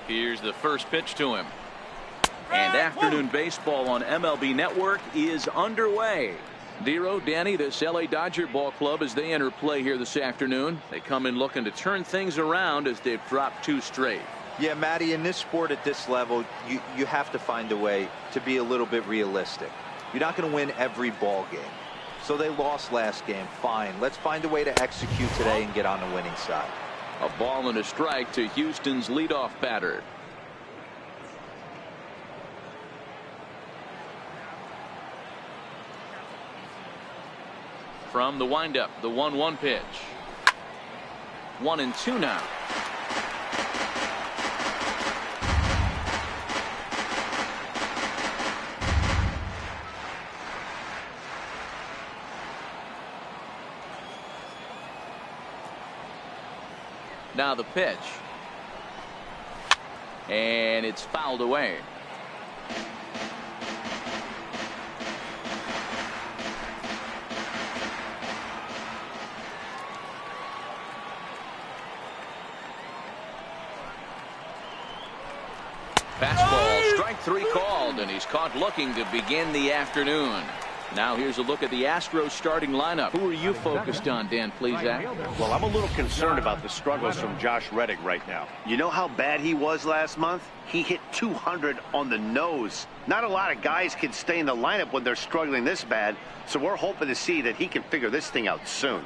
Here's the first pitch to him. And afternoon baseball on MLB Network is underway. Dero, Danny, this LA Dodger ball club as they enter play here this afternoon. They come in looking to turn things around as they've dropped 2 straight. Yeah, Matty, in this sport at this level, you have to find a way to be a little bit realistic. You're not going to win every ball game. So they lost last game. Fine. Let's find a way to execute today and get on the winning side. A ball and a strike to Houston's leadoff batter. From the windup, the 1-1 pitch. 1-2 now. Now the pitch. And it's fouled away. Fastball, strike 3 called, and he's caught looking to begin the afternoon. Now here's a look at the Astros starting lineup. Who are you focused on, Dan Plesac? Well, I'm a little concerned about the struggles from Josh Reddick right now. You know how bad he was last month? He hit 200 on the nose. Not a lot of guys can stay in the lineup when they're struggling this bad, so we're hoping to see that he can figure this thing out soon.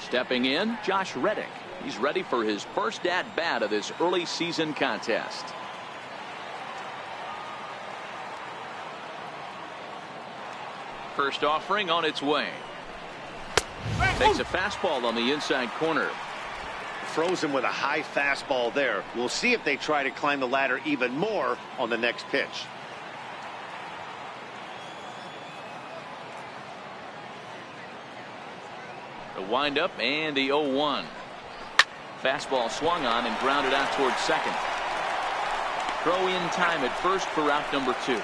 Stepping in, Josh Reddick. He's ready for his first at-bat of this early season contest. First offering on its way. Takes a fastball on the inside corner. Frozen with a high fastball there. We'll see if they try to climb the ladder even more on the next pitch. The windup and the 0-1. Fastball swung on and grounded out towards second. Throw in time at first for out number 2.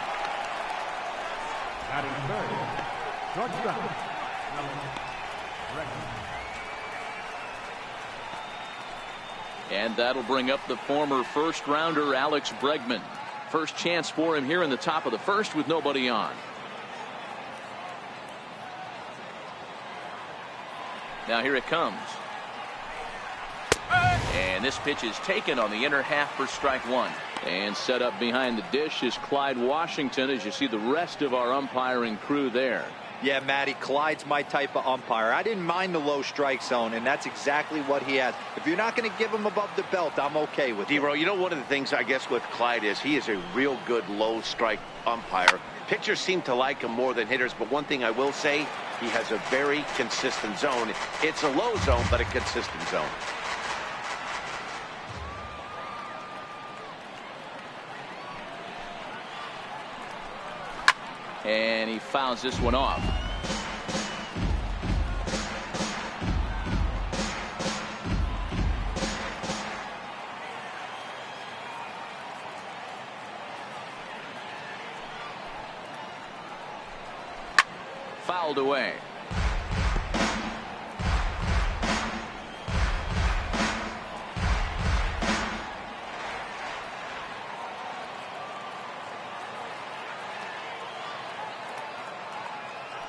And that'll bring up the former first rounder Alex Bregman. First chance for him here in the top of the first with nobody on. Now here it comes. And this pitch is taken on the inner half for strike 1. And set up behind the dish is Clyde Washington, as you see the rest of our umpiring crew there. Yeah, Matty, Clyde's my type of umpire. I didn't mind the low strike zone, and that's exactly what he has. If you're not going to give him above the belt, I'm okay with it. D-Row, you know, one of the things I guess with Clyde is he is a real good low strike umpire. Pitchers seem to like him more than hitters, but one thing I will say, he has a very consistent zone. It's a low zone, but a consistent zone. And he fouls this one off. Fouled away.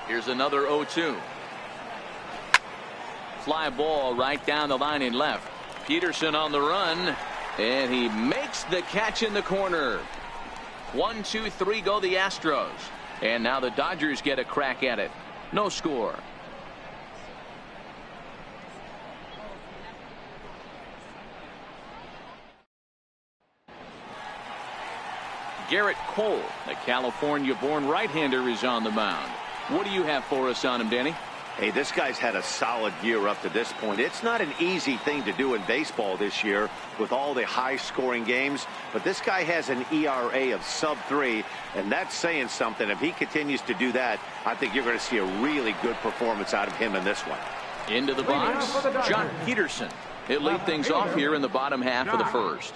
Here's another 0-2. Fly ball right down the line in left. Peterson on the run, and he makes the catch in the corner. 1, 2, 3 go the Astros. And now the Dodgers get a crack at it. No score. Garrett Cole, the California-born right-hander, is on the mound. What do you have for us on him, Danny? Hey, this guy's had a solid year up to this point. It's not an easy thing to do in baseball this year with all the high-scoring games, but this guy has an ERA of sub-3, and that's saying something. If he continues to do that, I think you're going to see a really good performance out of him in this one. Into the box, John Peterson. He'll lead things off here in the bottom half of the first.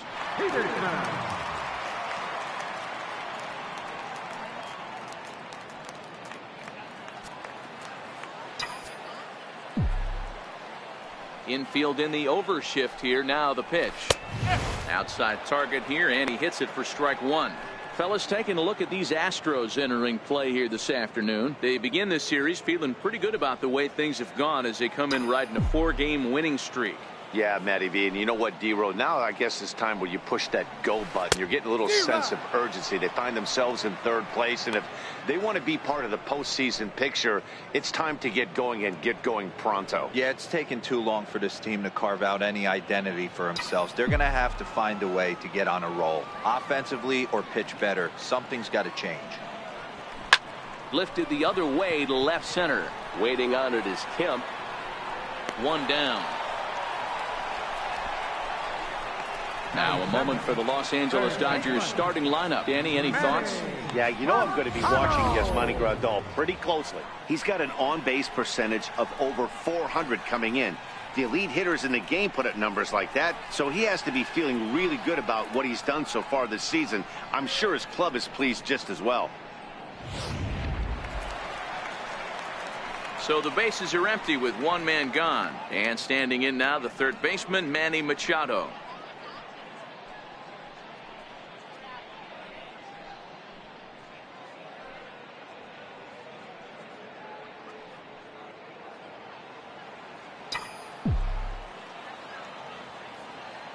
Infield in the overshift here. Now the pitch. Outside target here, and he hits it for strike one. Fellas, taking a look at these Astros entering play here this afternoon. They begin this series feeling pretty good about the way things have gone as they come in riding a 4-game winning streak. Yeah, Matty V, and you know what, D-Row, now I guess it's time where you push that go button. You're getting a little sense of urgency. They find themselves in third place, and if they want to be part of the postseason picture, it's time to get going and get going pronto. Yeah, it's taken too long for this team to carve out any identity for themselves. They're going to have to find a way to get on a roll, offensively or pitch better. Something's got to change. Lifted the other way to left center. Waiting on it is Kemp. One down. Now a moment for the Los Angeles Dodgers starting lineup. Danny, any thoughts? Yeah, you know I'm going to be watching Yasmani Grandal pretty closely. He's got an on-base percentage of over 400 coming in. The elite hitters in the game put up numbers like that, so he has to be feeling really good about what he's done so far this season. I'm sure his club is pleased just as well. So the bases are empty with one man gone. And standing in now, the third baseman, Manny Machado.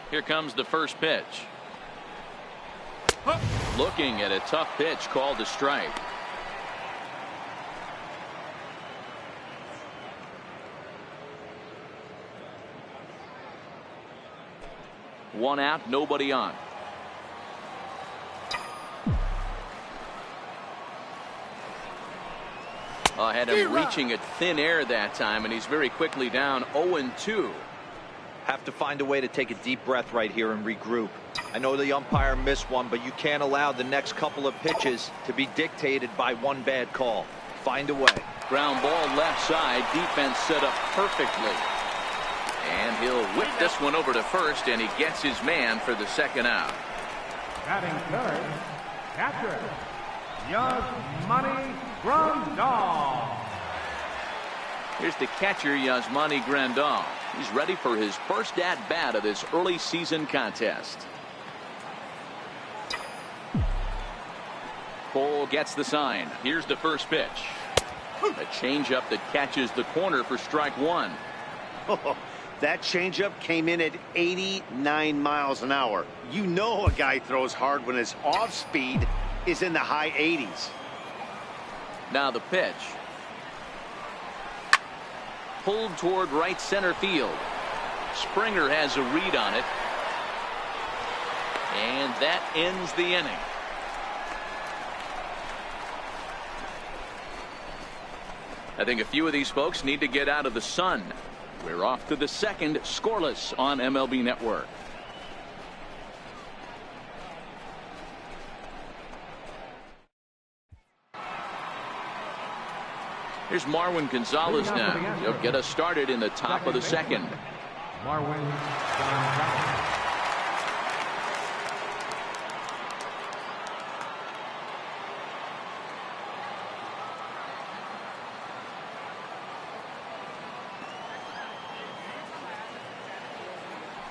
Here comes the first pitch. Looking at a tough pitch called a strike. One out, nobody on. Had him reaching at thin air that time, and he's very quickly down 0-2. Have to find a way to take a deep breath right here and regroup. I know the umpire missed one, but you can't allow the next couple of pitches to be dictated by one bad call. Find a way. Ground ball left side. Defense set up perfectly. And he'll whip this one over to first, and he gets his man for the second out. Batting third, catcher, Yasmani Grandal. Here's the catcher, Yasmani Grandal. He's ready for his first at-bat of this early season contest. Cole gets the sign. Here's the first pitch. A changeup that catches the corner for strike one. That changeup came in at 89 miles an hour. You know a guy throws hard when his off speed is in the high 80s. Now the pitch. Pulled toward right center field. Springer has a read on it. And that ends the inning. I think a few of these folks need to get out of the sun. We're off to the second, scoreless on MLB Network. Here's Marwin Gonzalez now. He'll get us started in the top of the second. Marwin Gonzalez.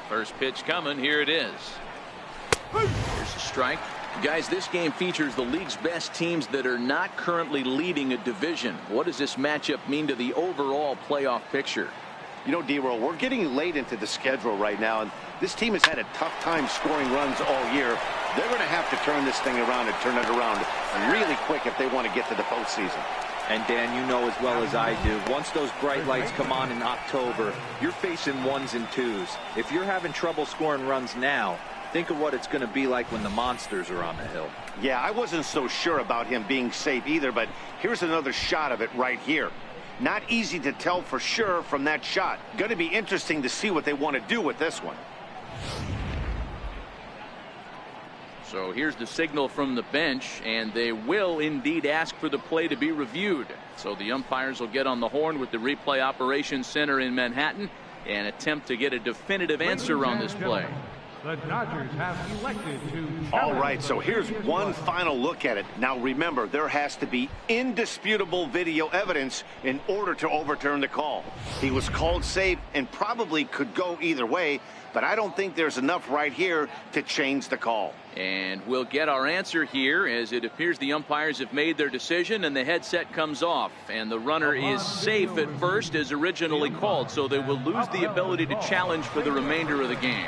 First pitch coming. Here it is. Here's a strike. Guys, this game features the league's best teams that are not currently leading a division. What does this matchup mean to the overall playoff picture? You know, D-Roll, we're getting late into the schedule right now, and this team has had a tough time scoring runs all year. They're going to have to turn this thing around and turn it around really quick if they want to get to the postseason. And Dan, you know as well as I do, once those bright lights come on in October, you're facing ones and twos. If you're having trouble scoring runs now, think of what it's going to be like when the monsters are on the hill. Yeah, I wasn't so sure about him being safe either, but here's another shot of it right here. Not easy to tell for sure from that shot. Going to be interesting to see what they want to do with this one. So here's the signal from the bench, and they will indeed ask for the play to be reviewed. So the umpires will get on the horn with the replay operations center in Manhattan and attempt to get a definitive answer on this play. The Dodgers have elected to... All right, so here's one final look at it. Now remember, there has to be indisputable video evidence in order to overturn the call. He was called safe and probably could go either way, but I don't think there's enough right here to change the call. And we'll get our answer here, as it appears the umpires have made their decision and the headset comes off. And the runner is safe at first as originally called, so they will lose the ability to challenge for the remainder of the game.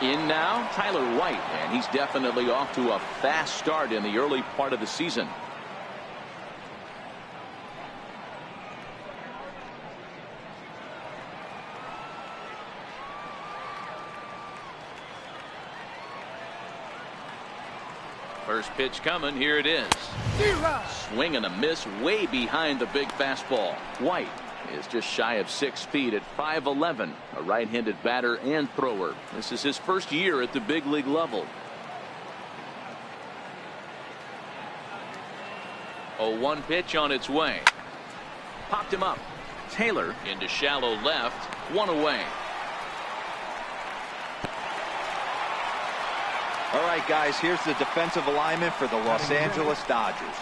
In now, Tyler White, and he's definitely off to a fast start in the early part of the season. First pitch coming, here it is. Swing and a miss way behind the big fastball. White is just shy of 6 feet at 5'11", a right-handed batter and thrower. This is his first year at the big league level. 0-1 pitch on its way. Popped him up. Taylor into shallow left, 1 away. All right, guys, here's the defensive alignment for the Los Angeles Dodgers.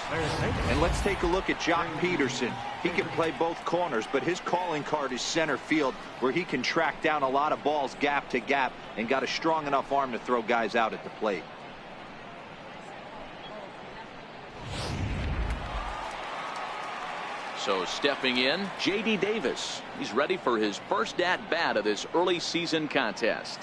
And let's take a look at Jock Peterson. He can play both corners, but his calling card is center field, where he can track down a lot of balls gap to gap and got a strong enough arm to throw guys out at the plate. So stepping in, J.D. Davis. He's ready for his first at-bat of this early season contest.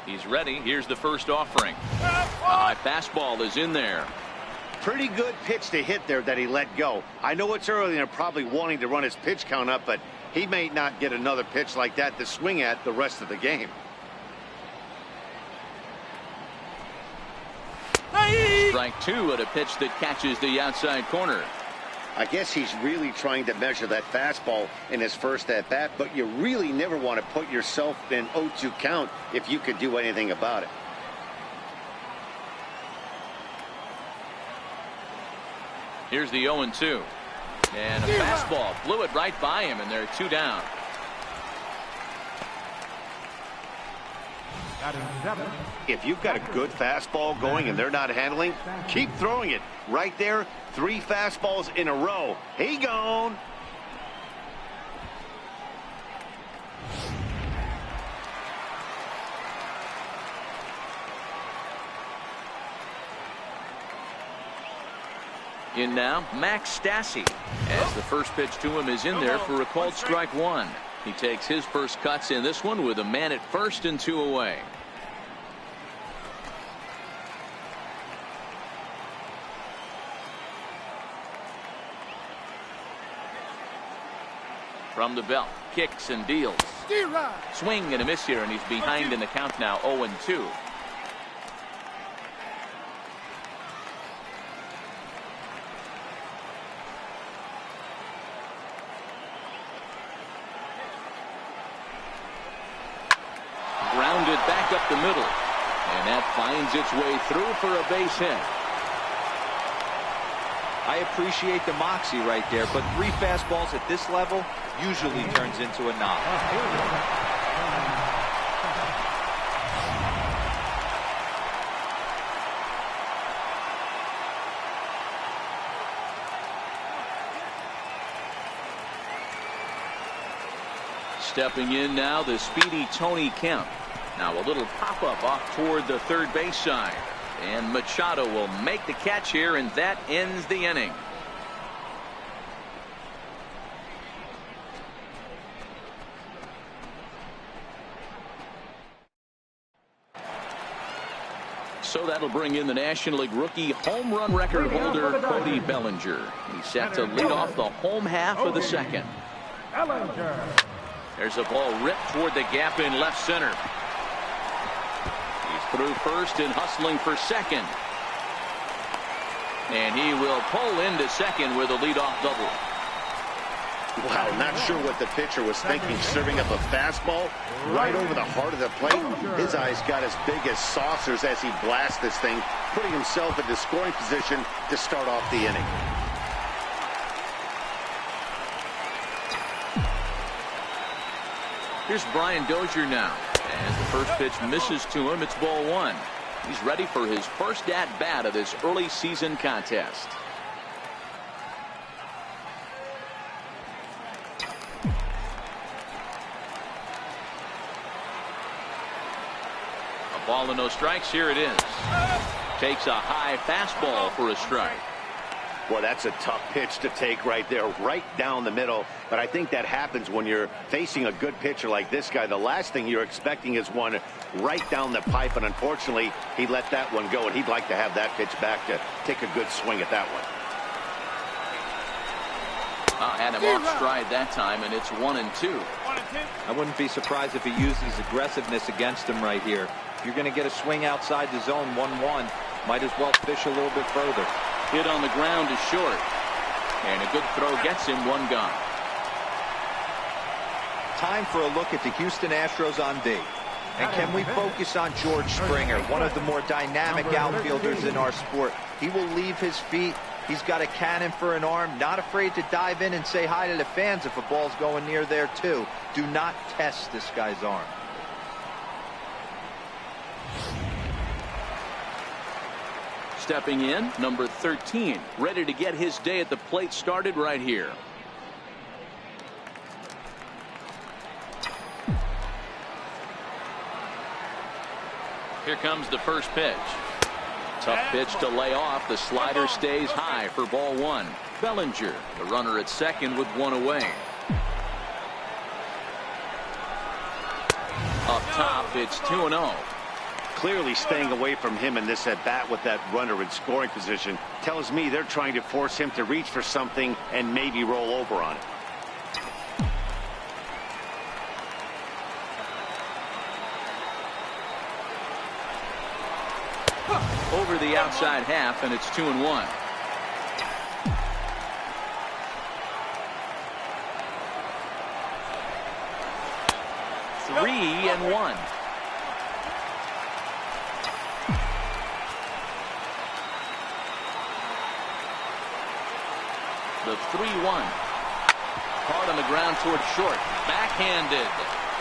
He's ready. Here's the first offering. A high fastball is in there. Pretty good pitch to hit there that he let go. I know it's early and they're probably wanting to run his pitch count up, but he may not get another pitch like that to swing at the rest of the game. Strike 2 at a pitch that catches the outside corner. I guess he's really trying to measure that fastball in his first at-bat, but you really never want to put yourself in 0-2 count if you could do anything about it. Here's the 0-2. And a fastball blew it right by him, and they're 2 down. If you've got a good fastball going and they're not handling, keep throwing it. Right there, 3 fastballs in a row. He gone. In now, Max Stassi, as the first pitch to him is in there for a called strike 1. He takes his first cuts in this one with a man at first and 2 away. From the belt, kicks and deals. Swing and a miss here, and he's behind in the count now, 0-2. Grounded back up the middle, and that finds its way through for a base hit. I appreciate the moxie right there, but 3 fastballs at this level usually turns into a knock. Stepping in now, the speedy Tony Kemp. Now a little pop-up off toward the third base side. And Machado will make the catch here, and that ends the inning. So that'll bring in the National League rookie home run record holder Cody Bellinger. He's set to lead off the home half of the second. Bellinger. There's a ball ripped toward the gap in left center. He's through first and hustling for second. And he will pull into second with a leadoff double. Wow, not sure what the pitcher was thinking, serving up a fastball right over the heart of the plate. His eyes got as big as saucers as he blasts this thing, putting himself into scoring position to start off the inning. Here's Brian Dozier now. As the first pitch misses to him, it's ball one. He's ready for his first at-bat of this early season contest. A ball and no strikes. Here it is. Takes a high fastball for a strike. Well, that's a tough pitch to take right there, right down the middle. But I think that happens when you're facing a good pitcher like this guy. The last thing you're expecting is one right down the pipe, and unfortunately, he let that one go, and he'd like to have that pitch back to take a good swing at that one. Had him off stride that time, and it's 1-2. I wouldn't be surprised if he used his aggressiveness against him right here. If you're going to get a swing outside the zone 1-1, might as well fish a little bit further. Hit on the ground is short. And a good throw gets him one gone. Time for a look at the Houston Astros on D. And can we focus on George Springer, one of the more dynamic outfielders in our sport? He will leave his feet. He's got a cannon for an arm. Not afraid to dive in and say hi to the fans if a ball's going near there too. Do not test this guy's arm. Stepping in, number 13, ready to get his day at the plate started right here. Here comes the first pitch. Tough pitch to lay off. The slider stays high for ball one. Bellinger, the runner at second with one away. Up top, it's 2-0. Clearly staying away from him in this at-bat with that runner in scoring position tells me they're trying to force him to reach for something and maybe roll over on it. Over the outside half, and it's 2-1. Three and one. The 3-1. Hard on the ground toward short. Backhanded.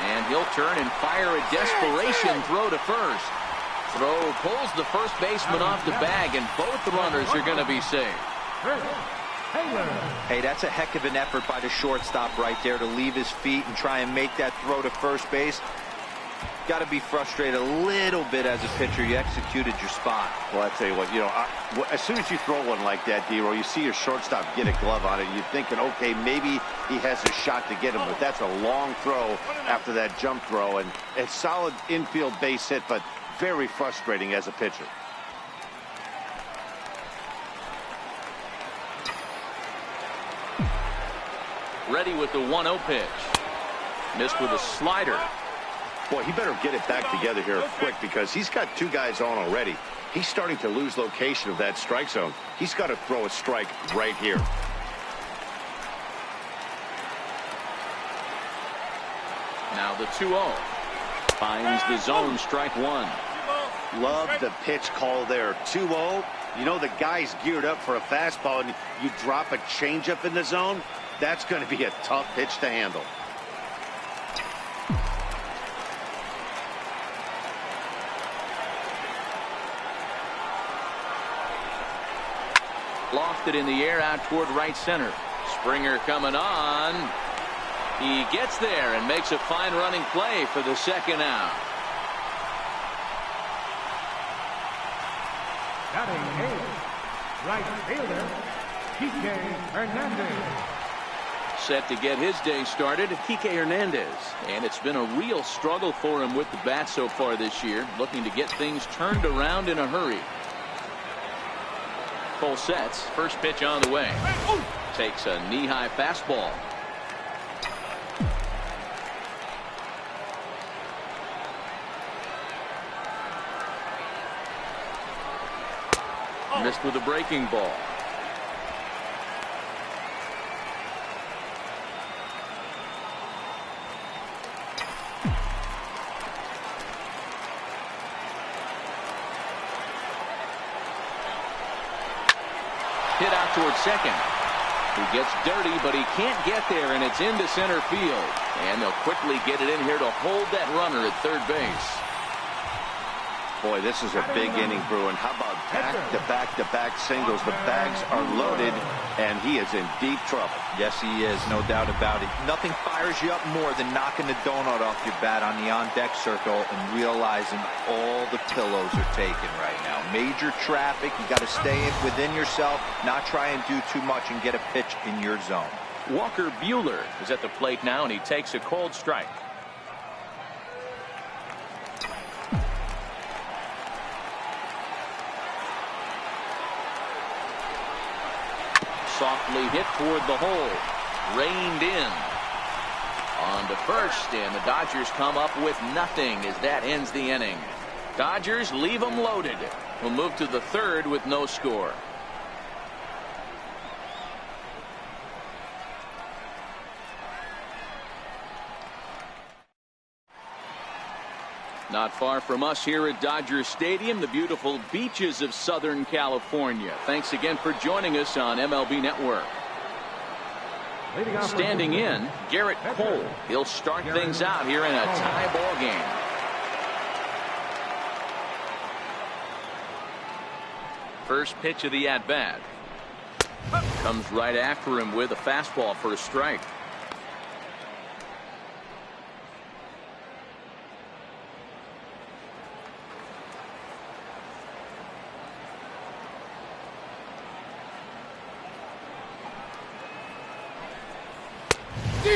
And he'll turn and fire a desperation throw to first. Throw pulls the first baseman off the bag, and both runners are going to be safe. Hey, that's a heck of an effort by the shortstop right there to leave his feet and try and make that throw to first base. Got to be frustrated a little bit as a pitcher. You executed your spot. Well, I tell you what, as soon as you throw one like that, D-Roll, you see your shortstop get a glove on it. You're thinking, okay, maybe he has a shot to get him, but that's a long throw after that jump throw, and a solid infield base hit, but very frustrating as a pitcher. Ready with the 1-0 pitch. Missed with a slider. Boy, he better get it back together here quick because he's got two guys on already. He's starting to lose location of that strike zone. He's got to throw a strike right here. Now the 2-0. Finds the zone, strike one. Love the pitch call there. 2-0. You know the guy's geared up for a fastball, and you drop a changeup in the zone. That's going to be a tough pitch to handle. Lofted in the air out toward right center. Springer coming on. He gets there and makes a fine running play for the second out. Batting eighth, right fielder, Kike Hernandez. Set to get his day started, Kike Hernandez. And it's been a real struggle for him with the bat so far this year, looking to get things turned around in a hurry. Full sets. First pitch on the way. Takes a knee-high fastball. Missed with a breaking ball. hit out towards second. He gets dirty, but he can't get there, and it's into center field. And they'll quickly get it in here to hold that runner at third base. Boy, this is a big inning, Bruin. How about back-to-back singles? The bags are loaded, and he is in deep trouble. Yes, he is, no doubt about it. Nothing fires you up more than knocking the donut off your bat on the on-deck circle and realizing all the pillows are taken right now. Major traffic. You got to stay within yourself, not try and do too much and get a pitch in your zone. Walker Buehler is at the plate now, and he takes a cold strike. Softly hit toward the hole. Reined in. On to first, and the Dodgers come up with nothing as that ends the inning. Dodgers leave them loaded. We'll move to the third with no score. Not far from us here at Dodger Stadium, the beautiful beaches of Southern California. Thanks again for joining us on MLB Network. Standing in, Garrett Cole. He'll start things out here in a tie ball game. First pitch of the at-bat. Comes right after him with a fastball for a strike.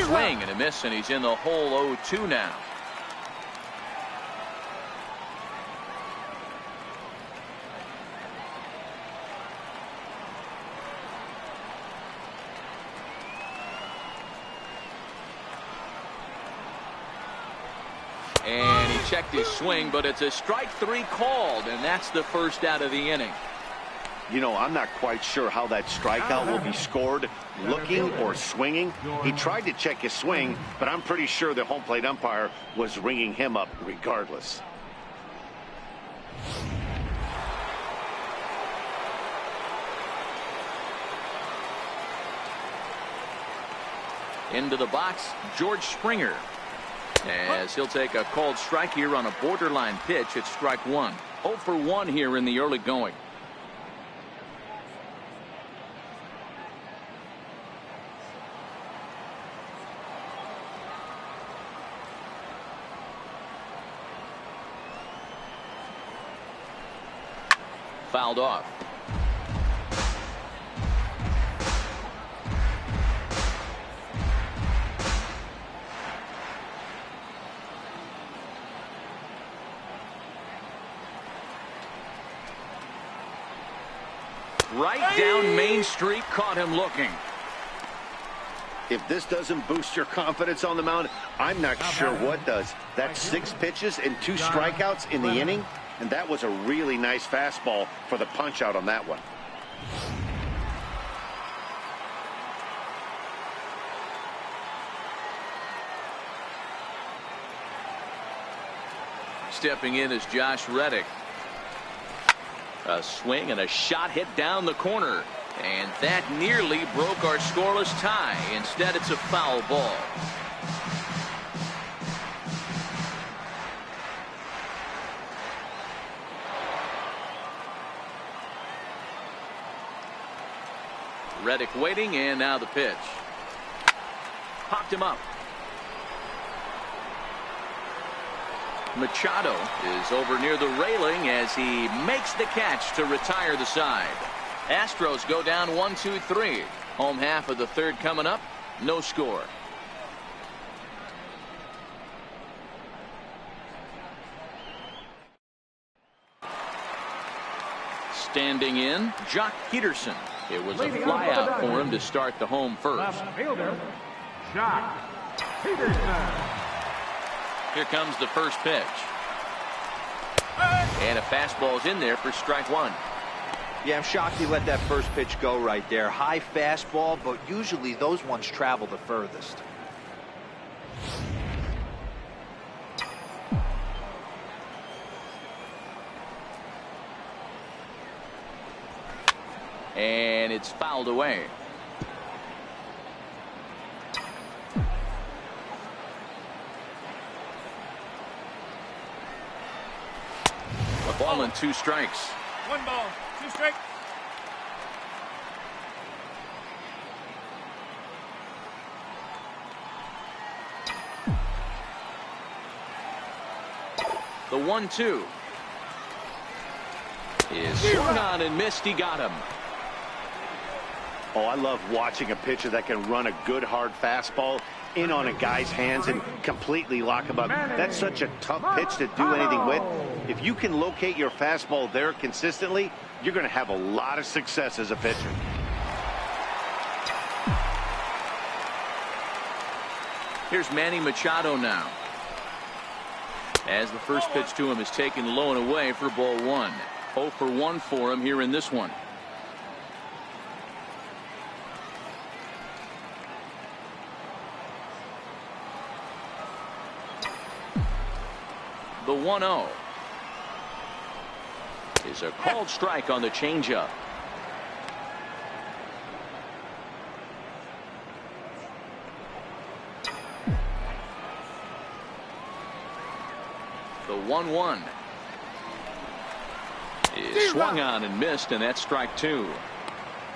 Swing and a miss, and he's in the hole 0-2 now. And he checked his swing, but it's a strike three called, and that's the first out of the inning. You know, I'm not quite sure how that strikeout will be scored, looking or swinging. He tried to check his swing, but I'm pretty sure the home plate umpire was ringing him up regardless. Into the box, George Springer. As he'll take a called strike here on a borderline pitch at strike one. 0 for 1 here in the early going. Fouled off. Right down Main Street, caught him looking. If this doesn't boost your confidence on the mound, I'm not sure what does. That's 6 pitches and 2 strikeouts in the inning. And that was a really nice fastball for the punch out on that one. Stepping in is Josh Reddick. A swing and a shot hit down the corner. And that nearly broke our scoreless tie. Instead, it's a foul ball. Reddick waiting, and now the pitch. Popped him up. Machado is over near the railing as he makes the catch to retire the side. Astros go down 1-2-3. Home half of the third coming up. No score. Standing in, Jock Peterson. It was a flyout for him to start the home first. Left fielder, Jock Peterson. Here comes the first pitch. And a fastball's in there for strike one. Yeah, I'm shocked he let that first pitch go right there. High fastball, but usually those ones travel the furthest. And it's fouled away. A ball and 2 strikes. 1 ball, 2 strikes. The 1-2 is swung on and missed. He got him. Oh, I love watching a pitcher that can run a good hard fastball in on a guy's hands and completely lock him up. That's such a tough pitch to do anything with. If you can locate your fastball there consistently, you're going to have a lot of success as a pitcher. Here's Manny Machado now, as the first pitch to him is taken low and away for ball 1. 0 for 1 for him here in this one. The 1-0 is a called strike on the changeup. The 1-1 is swung on and missed, and that's strike 2.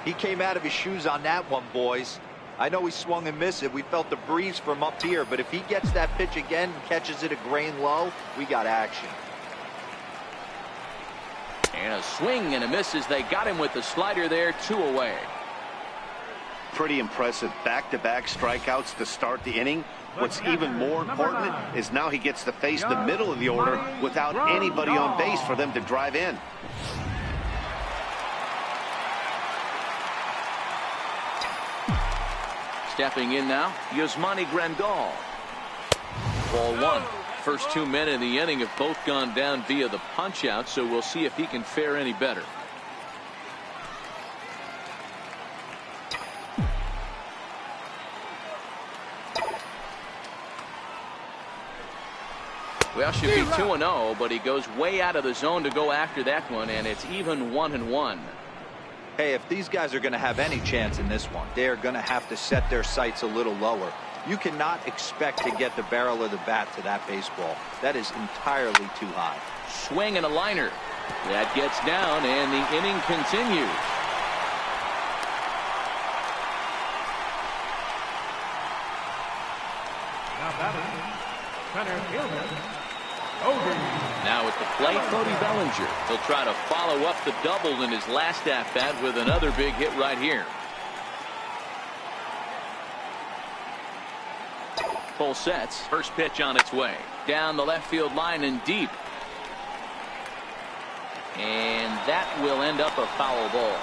He came out of his shoes on that one, boys. I know he swung and missed it. We felt the breeze from up here, but if he gets that pitch again and catches it a grain low, we got action. And a swing and a miss as they got him with the slider there. 2 away. Pretty impressive back-to-back strikeouts to start the inning. What's even more important is now he gets to face the middle of the order without anybody on base for them to drive in. Stepping in now, Yasmani Grandal. Ball 1. First 2 men in the inning have both gone down via the punch out, so we'll see if he can fare any better. Well, should be 2-0, but he goes way out of the zone to go after that one, and it's even 1-1. Hey, if these guys are going to have any chance in this one, they are going to have to set their sights a little lower. You cannot expect to get the barrel of the bat to that baseball. That is entirely too high. Swing and a liner. That gets down, and the inning continues. Now batting, center fielder, Now at the plate, Cody Bellinger. He'll try to follow up the double in his last at-bat with another big hit right here. Full sets. First pitch on its way. Down the left field line and deep. And that will end up a foul ball.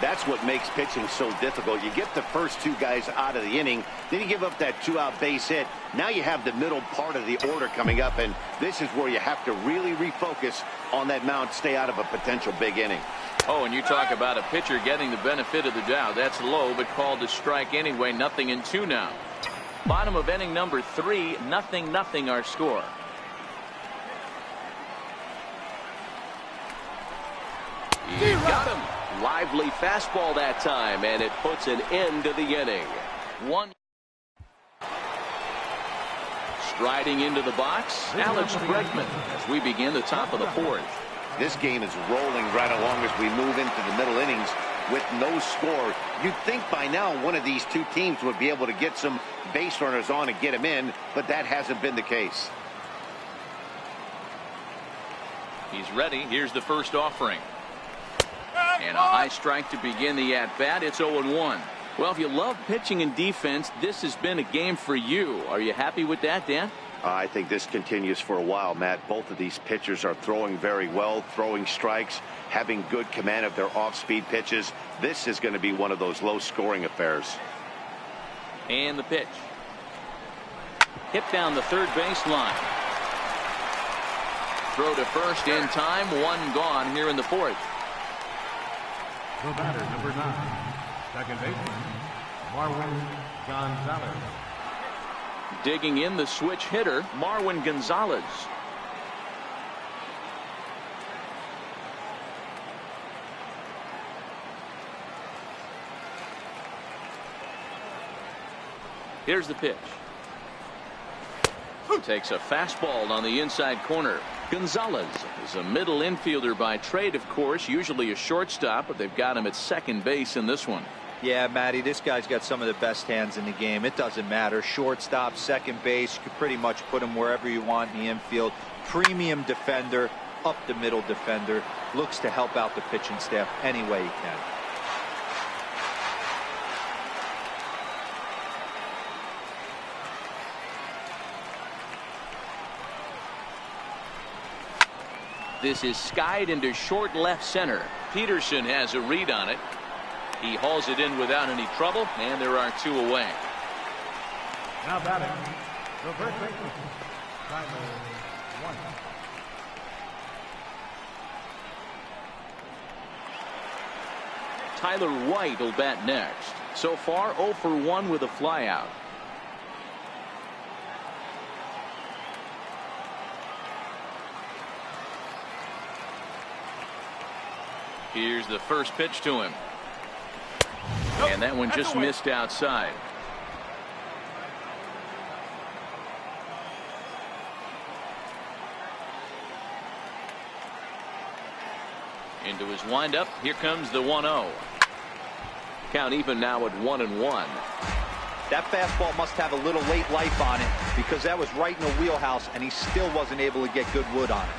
That's what makes pitching so difficult. You get the first 2 guys out of the inning, then you give up that 2-out base hit. Now you have the middle part of the order coming up, and this is where you have to really refocus on that mound, stay out of a potential big inning. Oh, and you talk about a pitcher getting the benefit of the doubt. That's low, but called a strike anyway. 0-2 now. Bottom of inning number 3, 0-0 our score. He got him. Lively fastball that time, and it puts an end to the inning. 1. Striding into the box, Alex Bregman, as we begin the top of the 4th. This game is rolling right along as we move into the middle innings with no score. You'd think by now one of these 2 teams would be able to get some base runners on and get them in, but that hasn't been the case. He's ready. Here's the first offering. And a high strike to begin the at-bat. It's 0-1. Well, if you love pitching and defense, this has been a game for you. Are you happy with that, Dan? I think this continues for a while, Matt. Both of these pitchers are throwing very well, throwing strikes, having good command of their off-speed pitches. This is going to be one of those low-scoring affairs. And the pitch. Hit down the third base line. Throw to first in time. 1 gone here in the 4th. the batter, number 9, second baseman, Marwin Gonzalez. Digging in the switch hitter, Marwin Gonzalez. Here's the pitch. Takes a fastball on the inside corner. Gonzalez is a middle infielder by trade, of course, usually a shortstop, but they've got him at second base in this one. Yeah, Matty, this guy's got some of the best hands in the game. It doesn't matter. Shortstop, second base, you can pretty much put him wherever you want in the infield. Premium defender, up the middle defender, looks to help out the pitching staff any way he can. This is skied into short left center. Peterson has a read on it. He hauls it in without any trouble, and there are two away. Now batting, the first baseman, Tyler White. Tyler White will bat next. So far 0 for 1 with a flyout. Here's the first pitch to him. And that one just missed outside. Into his windup. Here comes the 1-0. Count even now at 1-1. That fastball must have a little late life on it because that was right in the wheelhouse and he still wasn't able to get good wood on it.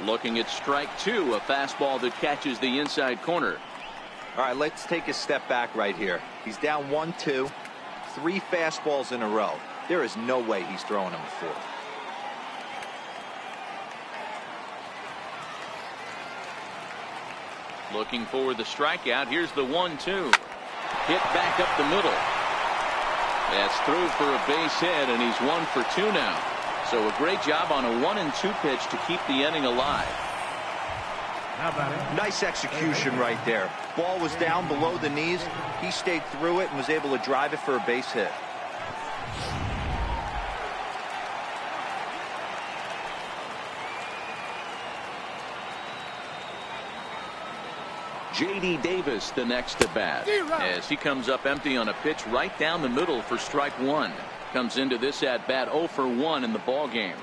Looking at strike two, a fastball that catches the inside corner. All right, let's take a step back right here. He's down 1-2, 3 fastballs in a row. There is no way he's throwing him a fourth. Looking for the strikeout. Here's the 1-2. Hit back up the middle. That's through for a base hit, and he's 1 for 2 now. So a great job on a 1-2 pitch to keep the inning alive. Nice execution right there. Ball was down below the knees. He stayed through it and was able to drive it for a base hit. J.D. Davis the next to bat as he comes up empty on a pitch right down the middle for strike one. Comes into this at bat 0 for 1 in the ball game.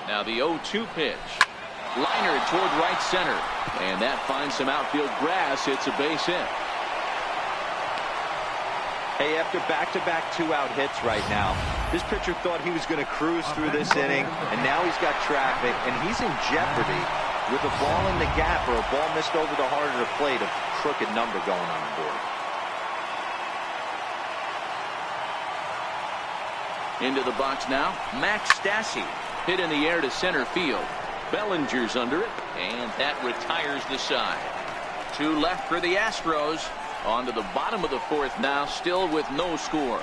Now the 0-2 pitch. Liner toward right center. And that finds some outfield grass. It's a base hit. Hey, after back-to-back 2-out hits right now, this pitcher thought he was going to cruise through this inning, and now he's got traffic, and he's in jeopardy with a ball in the gap or a ball missed over the heart of the plate, a crooked number going on the board. Into the box now, Max Stassi. Hit in the air to center field. Bellinger's under it, and that retires the side. 2 left for the Astros. On to the bottom of the 4th now, still with no score.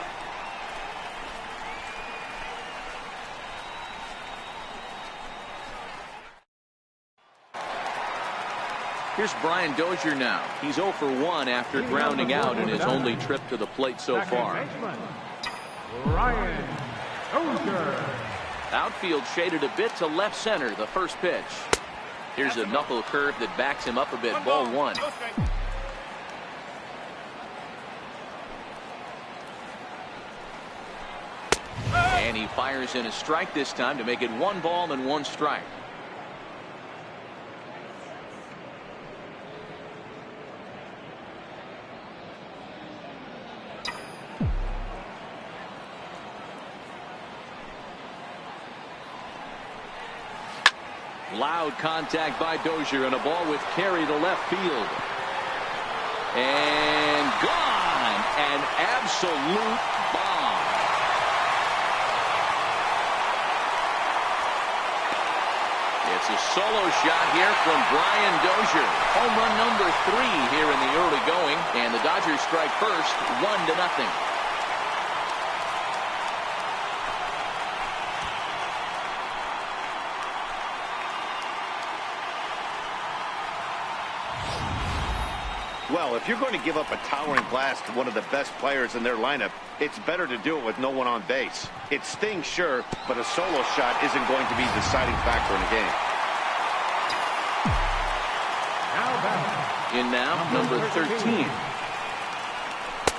Here's Brian Dozier now. He's 0 for 1 after grounding out in his only trip to the plate so far. Brian Dozier. Outfield shaded a bit to left center. The first pitch. Here's a knuckle curve that backs him up a bit. Ball 1. And he fires in a strike this time to make it 1 ball and 1 strike. Loud contact by Dozier and a ball with carry to left field. And gone. An absolute bomb. It's a solo shot here from Brian Dozier. Home run number 3 here in the early going, and the Dodgers strike first, 1-0. Well, if you're going to give up a towering blast to one of the best players in their lineup, it's better to do it with no one on base. It stings, sure, but a solo shot isn't going to be the deciding factor in the game. In now, number 13.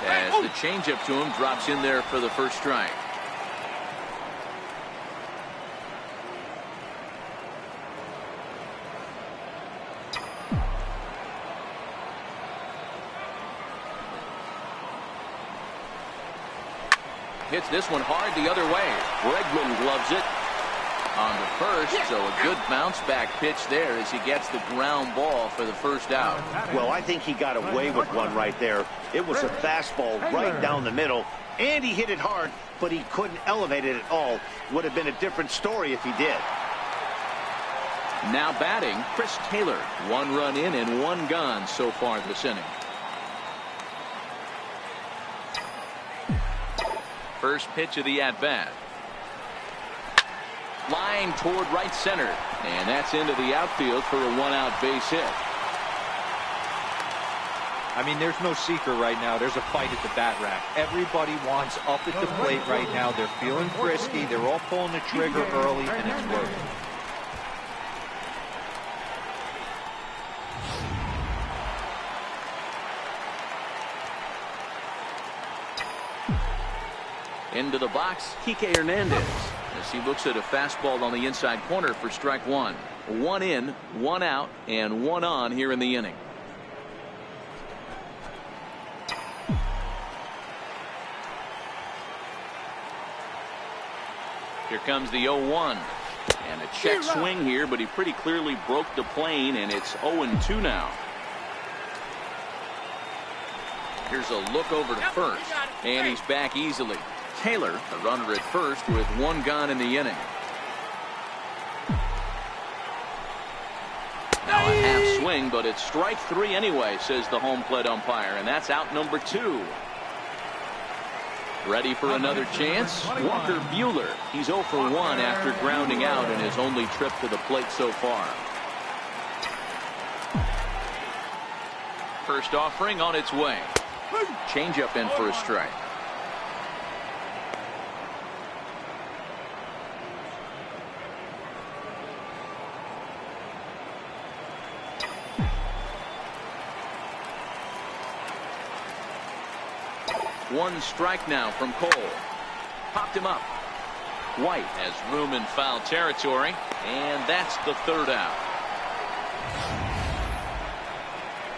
As the changeup to him drops in there for the first strike. Hits this one hard the other way. Bregman gloves it on the first, so a good bounce back pitch there as he gets the ground ball for the first out. Well, I think he got away with one right there. It was a fastball right down the middle, and he hit it hard, but he couldn't elevate it at all. Would have been a different story if he did. Now batting, Chris Taylor. 1 run in and 1 gone so far this inning. First pitch of the at-bat. Line toward right center. And that's into the outfield for a 1-out base hit. I mean, there's no secret right now. There's a fight at the bat rack. Everybody wants up at the plate right now. They're feeling frisky. They're all pulling the trigger early, and it's working. Into the box, Kike Hernandez, as he looks at a fastball on the inside corner for strike 1. 1 in, 1 out, and 1 on here in the inning. Here comes the 0-1. And a check swing here, but he pretty clearly broke the plane, and it's 0-2 now. Here's a look over to first, and he's back easily. Taylor, a runner at first with 1 gone in the inning. Now a half swing, but it's strike 3 anyway, says the home plate umpire, and that's out number 2. Ready for another chance? Walker Buehler. He's 0 for 1 after grounding out in his only trip to the plate so far. First offering on its way. Changeup in for a strike. One strike now from Cole. Popped him up. White has room in foul territory, and that's the 3rd out.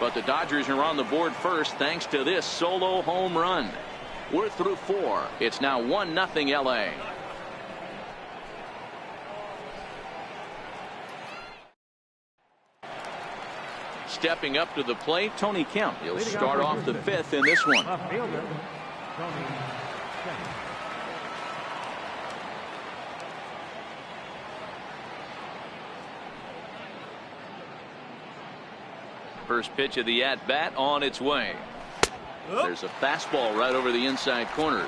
But the Dodgers are on the board first thanks to this solo home run. We're through 4. It's now 1-0 LA. Stepping up to the plate, Tony Kemp. He'll start off the 5th in this one. First pitch of the at-bat on its way. There's a fastball right over the inside corner.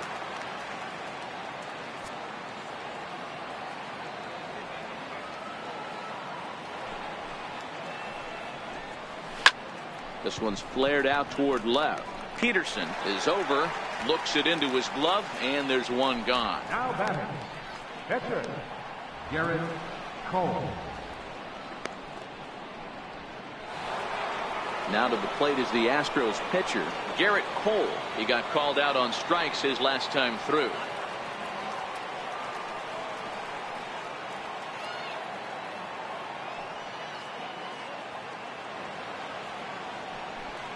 This one's flared out toward left. Peterson is over, looks it into his glove, and there's 1 gone. Now batting, pitcher, Garrett Cole. Now to the plate is the Astros pitcher, Garrett Cole. He got called out on strikes his last time through.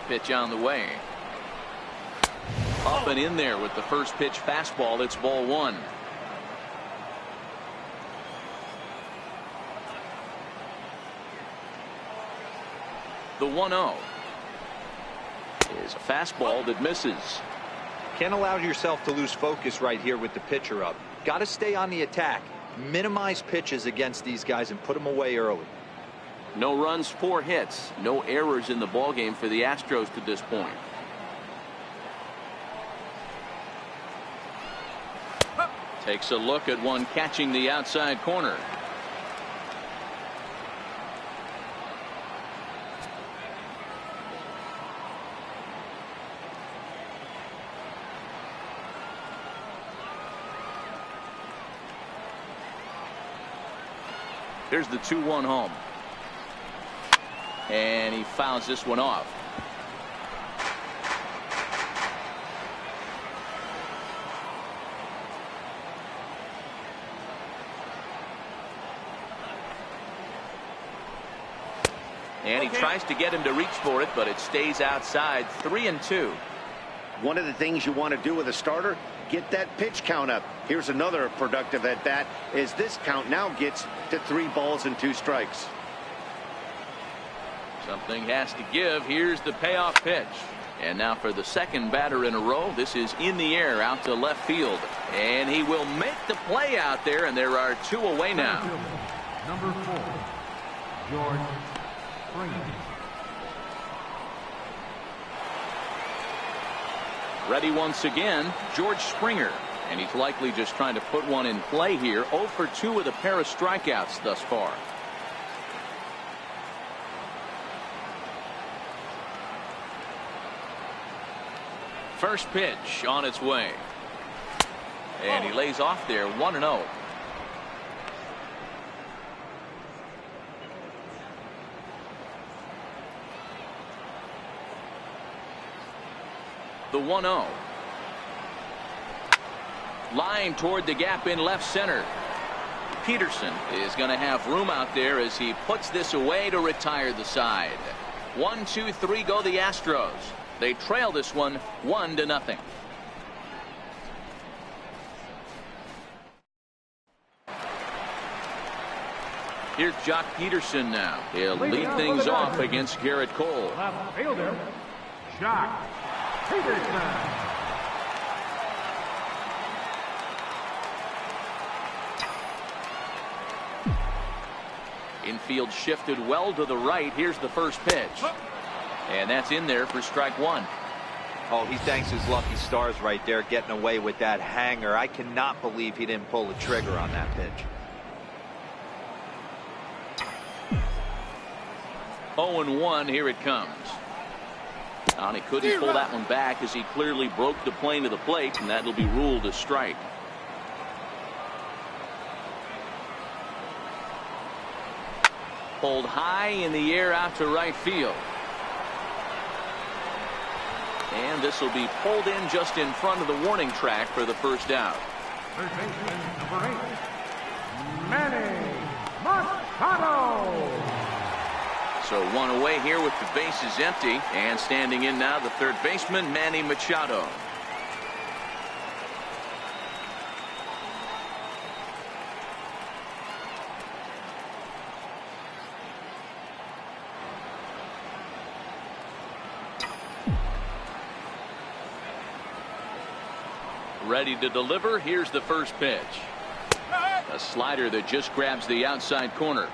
Pitch on the way. Up and in there with the first pitch fastball. It's ball 1. The 1-0 is a fastball that misses. Can't allow yourself to lose focus right here with the pitcher up. Got to stay on the attack. Minimize pitches against these guys and put them away early. No runs, 4 hits, no errors in the ballgame for the Astros to this point. Takes a look at one catching the outside corner. Here's the 2-1 home. And he fouls this one off. And he tries to get him to reach for it, but it stays outside. 3-2. One of the things you want to do with a starter, get that pitch count up. Here's another productive at bat, as this count now gets to 3 balls and 2 strikes. Something has to give. Here's the payoff pitch. And now for the second batter in a row, this is in the air out to left field. And he will make the play out there, and there are 2 away now. Number 4, George Springer. Ready once again, George Springer. And he's likely just trying to put one in play here. 0 for 2 with a pair of strikeouts thus far. First pitch on its way. And he lays off there, 1-0. The 1-0. Line toward the gap in left center. Peterson is going to have room out there as he puts this away to retire the side. 1, 2, 3 go the Astros. They trail this one 1-0. Here's Jock Peterson now. He'll lead things off against Garrett Cole. Left fielder, Jock Peterson. Infield shifted well to the right. Here's the first pitch. And that's in there for strike 1. Oh, he thanks his lucky stars right there, getting away with that hanger. I cannot believe he didn't pull the trigger on that pitch. 0-1, here it comes. And he couldn't pull that one back as he clearly broke the plane to the plate, and that'll be ruled a strike. Pulled high in the air out to right field. And this will be pulled in just in front of the warning track for the first out. Third baseman, number 8, Manny Machado. So 1 away here with the bases empty, and standing in now the third baseman, Manny Machado. Ready to deliver. Here's the first pitch. A slider that just grabs the outside corner.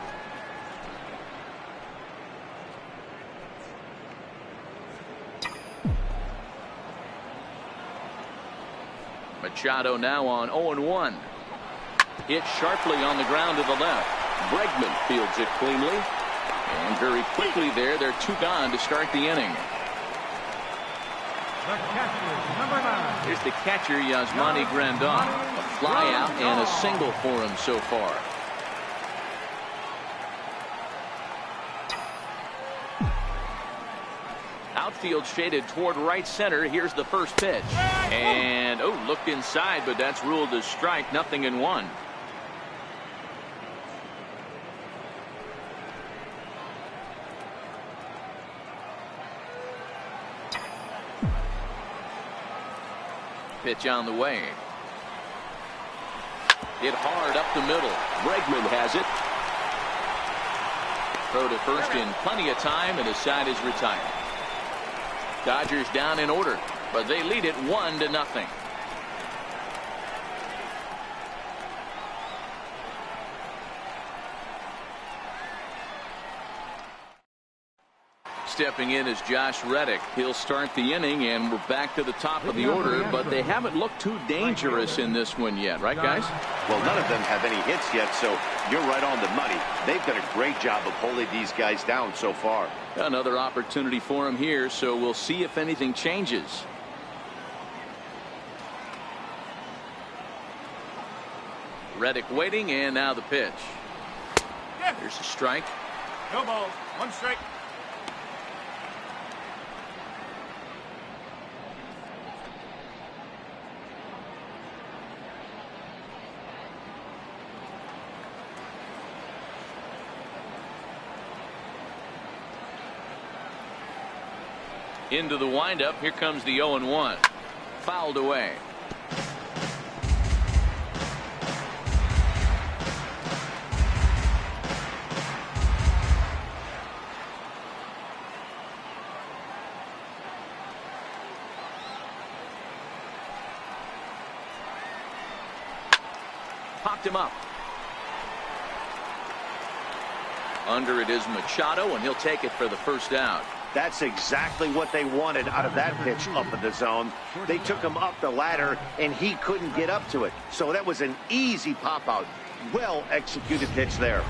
Machado now on 0-1. Hit sharply on the ground to the left. Bregman fields it cleanly. And very quickly there, they're 2 gone to start the inning. The catcher, number 9. Here's the catcher, Yasmani Grandon. A fly out and a single for him so far. Outfield shaded toward right center. Here's the first pitch. And, oh, looked inside, but that's ruled a strike. 0-1. Pitch on the way. Hit hard up the middle. Bregman has it. Throw to first in plenty of time, and his side is retired. Dodgers down in order, but they lead it 1-0. stepping in is Josh Reddick. He'll start the inning, and we're back to the top of the order, but they haven't looked too dangerous in this one yet, right, guys? Well, none of them have any hits yet, so you're right on the money. They've done a great job of holding these guys down so far. Another opportunity for him here, so we'll see if anything changes. Reddick waiting, and now the pitch. Here's a strike. No balls. One strike. Into the windup. Here comes the 0-1. Fouled away. Popped him up. Under it is Machado, and he'll take it for the first out. That's exactly what they wanted out of that pitch up in the zone. They took him up the ladder, and he couldn't get up to it. So that was an easy pop-out. Well-executed pitch there.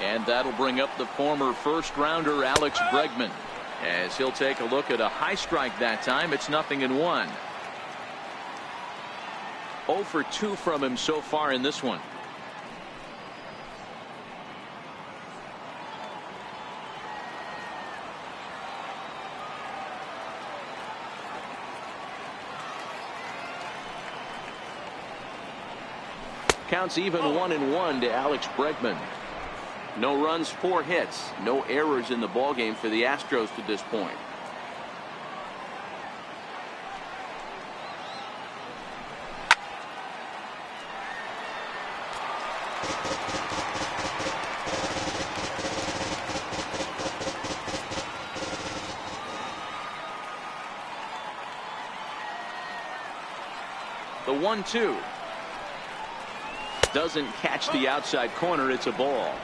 And that'll bring up the former first-rounder Alex Bregman, as he'll take a look at a high strike that time. It's 0-1. 0 for 2 from him so far in this one. Counts even 1-1 to Alex Bregman. No runs, 4 hits, no errors in the ballgame for the Astros to this point. The 1-2 doesn't catch the outside corner. It's a ball.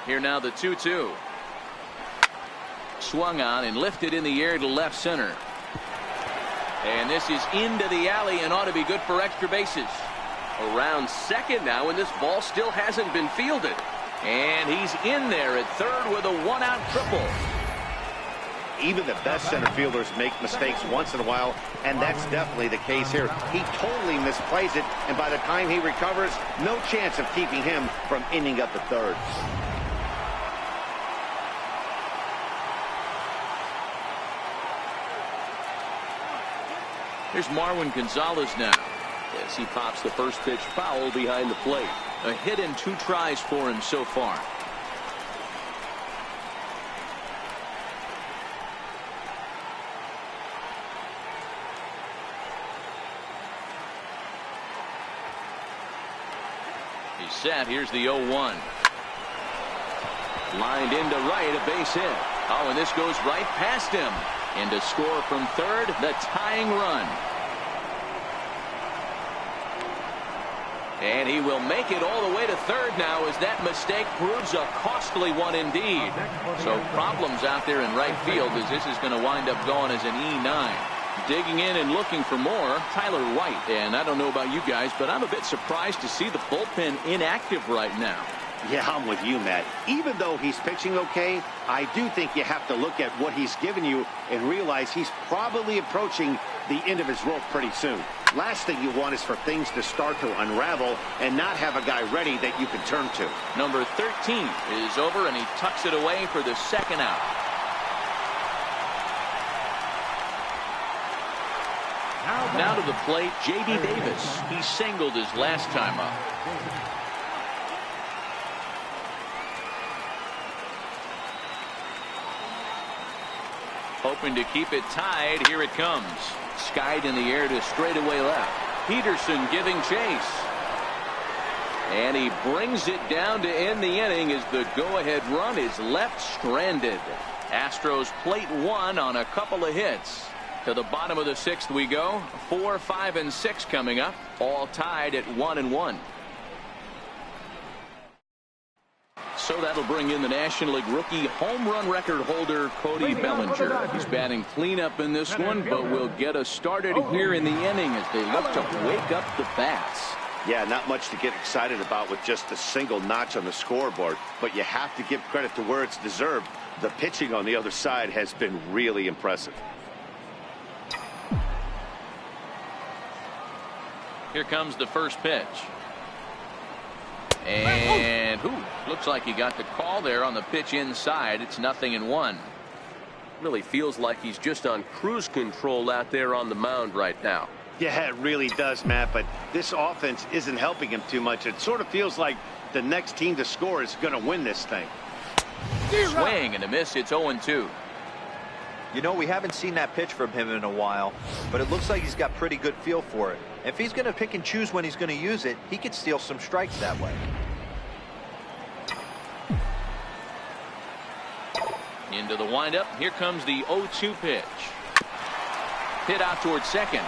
Here now the 2-2. Swung on and lifted in the air to left center. And this is into the alley and ought to be good for extra bases. Around second now, and this ball still hasn't been fielded. And he's in there at third with a 1-out triple. Even the best center fielders make mistakes once in a while, and that's definitely the case here. He totally misplays it, and by the time he recovers, no chance of keeping him from ending up at third. Here's Marwin Gonzalez now, as he pops the first pitch foul behind the plate. A hit and 2 tries for him so far. He's set. Here's the 0-1. Lined into right, a base hit. Oh, and this goes right past him. And to score from third, the tying run. And he will make it all the way to third now, as that mistake proves a costly one indeed. So problems out there in right field, as this is going to wind up going as an E9. Digging in and looking for more, Tyler White. And I don't know about you guys, but I'm a bit surprised to see the bullpen inactive right now. Yeah, I'm with you, Matt. Even though he's pitching okay, I do think you have to look at what he's given you and realize he's probably approaching the end of his rope pretty soon. Last thing you want is for things to start to unravel and not have a guy ready that you can turn to. Number 13 is over, and he tucks it away for the second out. Now to the plate, J.D. Davis. He singled his last time up. Hoping to keep it tied. Here it comes. Skied in the air to straightaway left. Peterson giving chase. And he brings it down to end the inning as the go-ahead run is left stranded. Astros plate one on a couple of hits. To the bottom of the sixth we go. 4, 5, and 6 coming up. All tied at 1-1. So that'll bring in the National League rookie home run record holder Cody Bellinger. He's batting cleanup in this one, but will get us started here in the inning as they look to wake up the bats. Yeah, not much to get excited about with just a single notch on the scoreboard, but you have to give credit to where it's deserved. The pitching on the other side has been really impressive. Here comes the first pitch. And looks like he got the call there on the pitch inside. It's 0-1. Really feels like he's just on cruise control out there on the mound right now. Yeah, it really does, Matt, but this offense isn't helping him too much. It sort of feels like the next team to score is going to win this thing. Swing and a miss. It's 0-2. You know, we haven't seen that pitch from him in a while, but it looks like he's got pretty good feel for it. If he's going to pick and choose when he's going to use it, he could steal some strikes that way. Into the windup. Here comes the 0-2 pitch. Hit out towards second.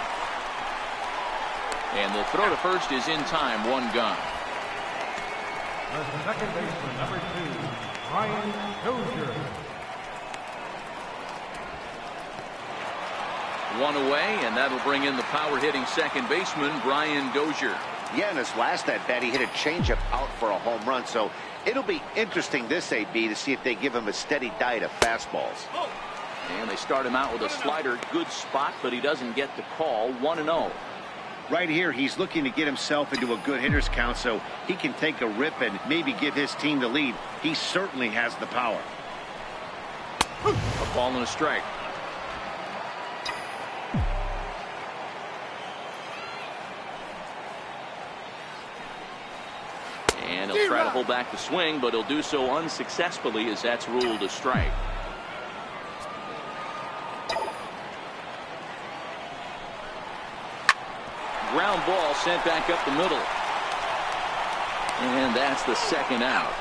And the throw to first is in time. 1 gone. The second baseman, number 2, Brian Dozier. 1 away, and that'll bring in the power hitting second baseman Brian Dozier. Yeah, in his last at bat, he hit a changeup out for a home run, so it'll be interesting this AB to see if they give him a steady diet of fastballs. And they start him out with a slider. Good spot, but he doesn't get the call. 1-0. Right here, he's looking to get himself into a good hitter's count so he can take a rip and maybe give his team the lead. He certainly has the power. A ball and a strike. And he'll try to hold back the swing, but he'll do so unsuccessfully as that's ruled a strike. Ground ball sent back up the middle. And that's the second out.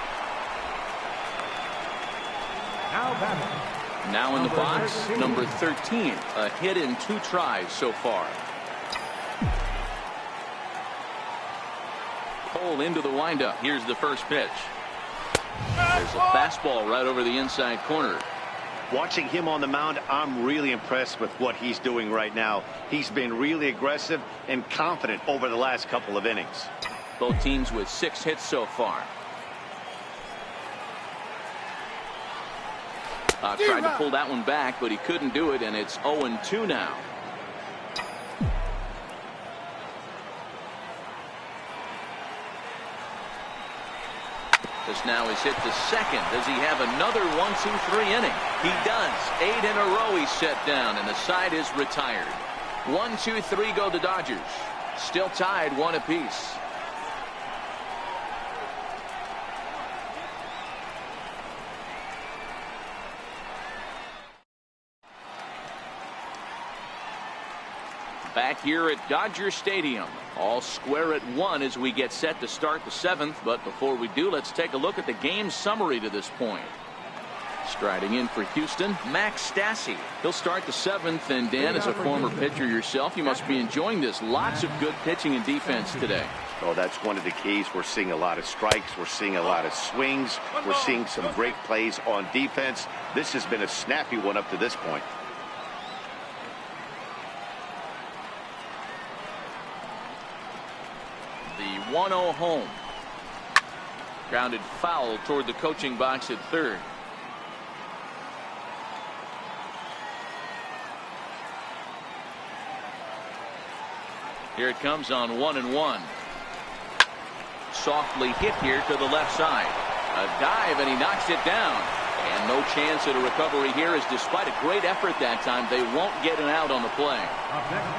Now in the box, number 13. A hit in 2 tries so far. Cole into the windup. Here's the first pitch. There's a fastball right over the inside corner. Watching him on the mound, I'm really impressed with what he's doing right now. He's been really aggressive and confident over the last couple of innings. Both teams with 6 hits so far. Tried to pull that one back, but he couldn't do it, and it's 0-2 now. This now is hit to second. Does he have another 1-2-3 inning? He does. 8 in a row he's set down, and the side is retired. 1-2-3 go the Dodgers. Still tied 1 apiece. Back here at Dodger Stadium. All square at 1 as we get set to start the 7th. But before we do, let's take a look at the game summary to this point. Striding in for Houston, Max Stassi. He'll start the 7th. And Dan, as a former pitcher yourself, you must be enjoying this. Lots of good pitching and defense today. Oh, that's one of the keys. We're seeing a lot of strikes. We're seeing a lot of swings. We're seeing some great plays on defense. This has been a snappy one up to this point. The 1-0 home. Grounded foul toward the coaching box at third. Here it comes on 1-1. Softly hit here to the left side. A dive, and he knocks it down. And no chance at a recovery here, as despite a great effort that time, they won't get an out on the play.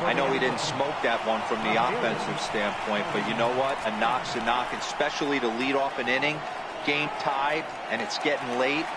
I know he didn't smoke that one from the offensive standpoint, but you know what? A knock's a knock, especially to lead off an inning. Game tied, and it's getting late.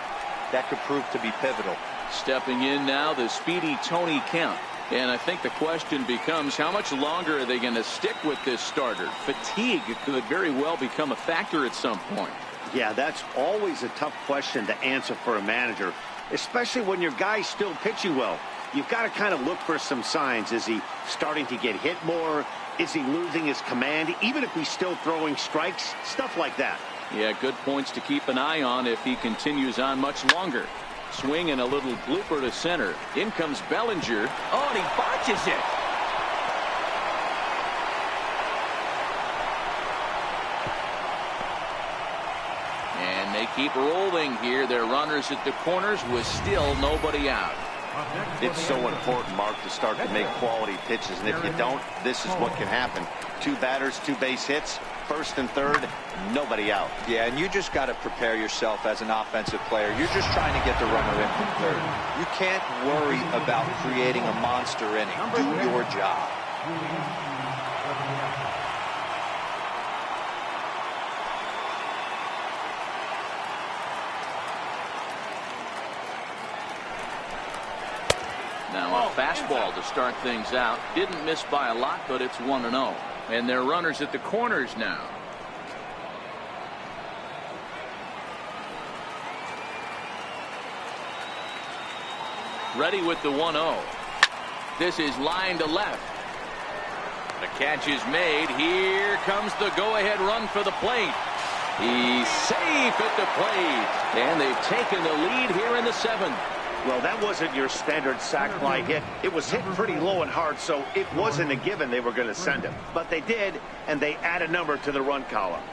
That could prove to be pivotal. Stepping in now, the speedy Tony Kemp. And I think the question becomes, how much longer are they going to stick with this starter? Fatigue could very well become a factor at some point. Yeah, that's always a tough question to answer for a manager, especially when your guy's still pitching well. You've got to kind of look for some signs. Is he starting to get hit more? Is he losing his command, even if he's still throwing strikes? Stuff like that. Yeah, good points to keep an eye on if he continues on much longer. Swing and a little blooper to center. In comes Bellinger. Oh, and he botches it. And they keep rolling here. Their runners at the corners with still nobody out. It's so important, Mark, to start to make quality pitches, and if you don't, this is what can happen. 2 batters, 2 base hits, first and third, nobody out. Yeah, and you just got to prepare yourself as an offensive player. You're just trying to get the runner in from third. You can't worry about creating a monster inning. Do your job. Now a fastball to start things out. Didn't miss by a lot, but it's 1-0. And they're runners at the corners now. Ready with the 1-0. This is line to left. The catch is made. Here comes the go-ahead run for the plate. He's safe at the plate. And they've taken the lead here in the 7th. Well, that wasn't your standard sac fly hit. It was hit pretty low and hard, so it wasn't a given they were going to send him. But they did, and they add a number to the run column.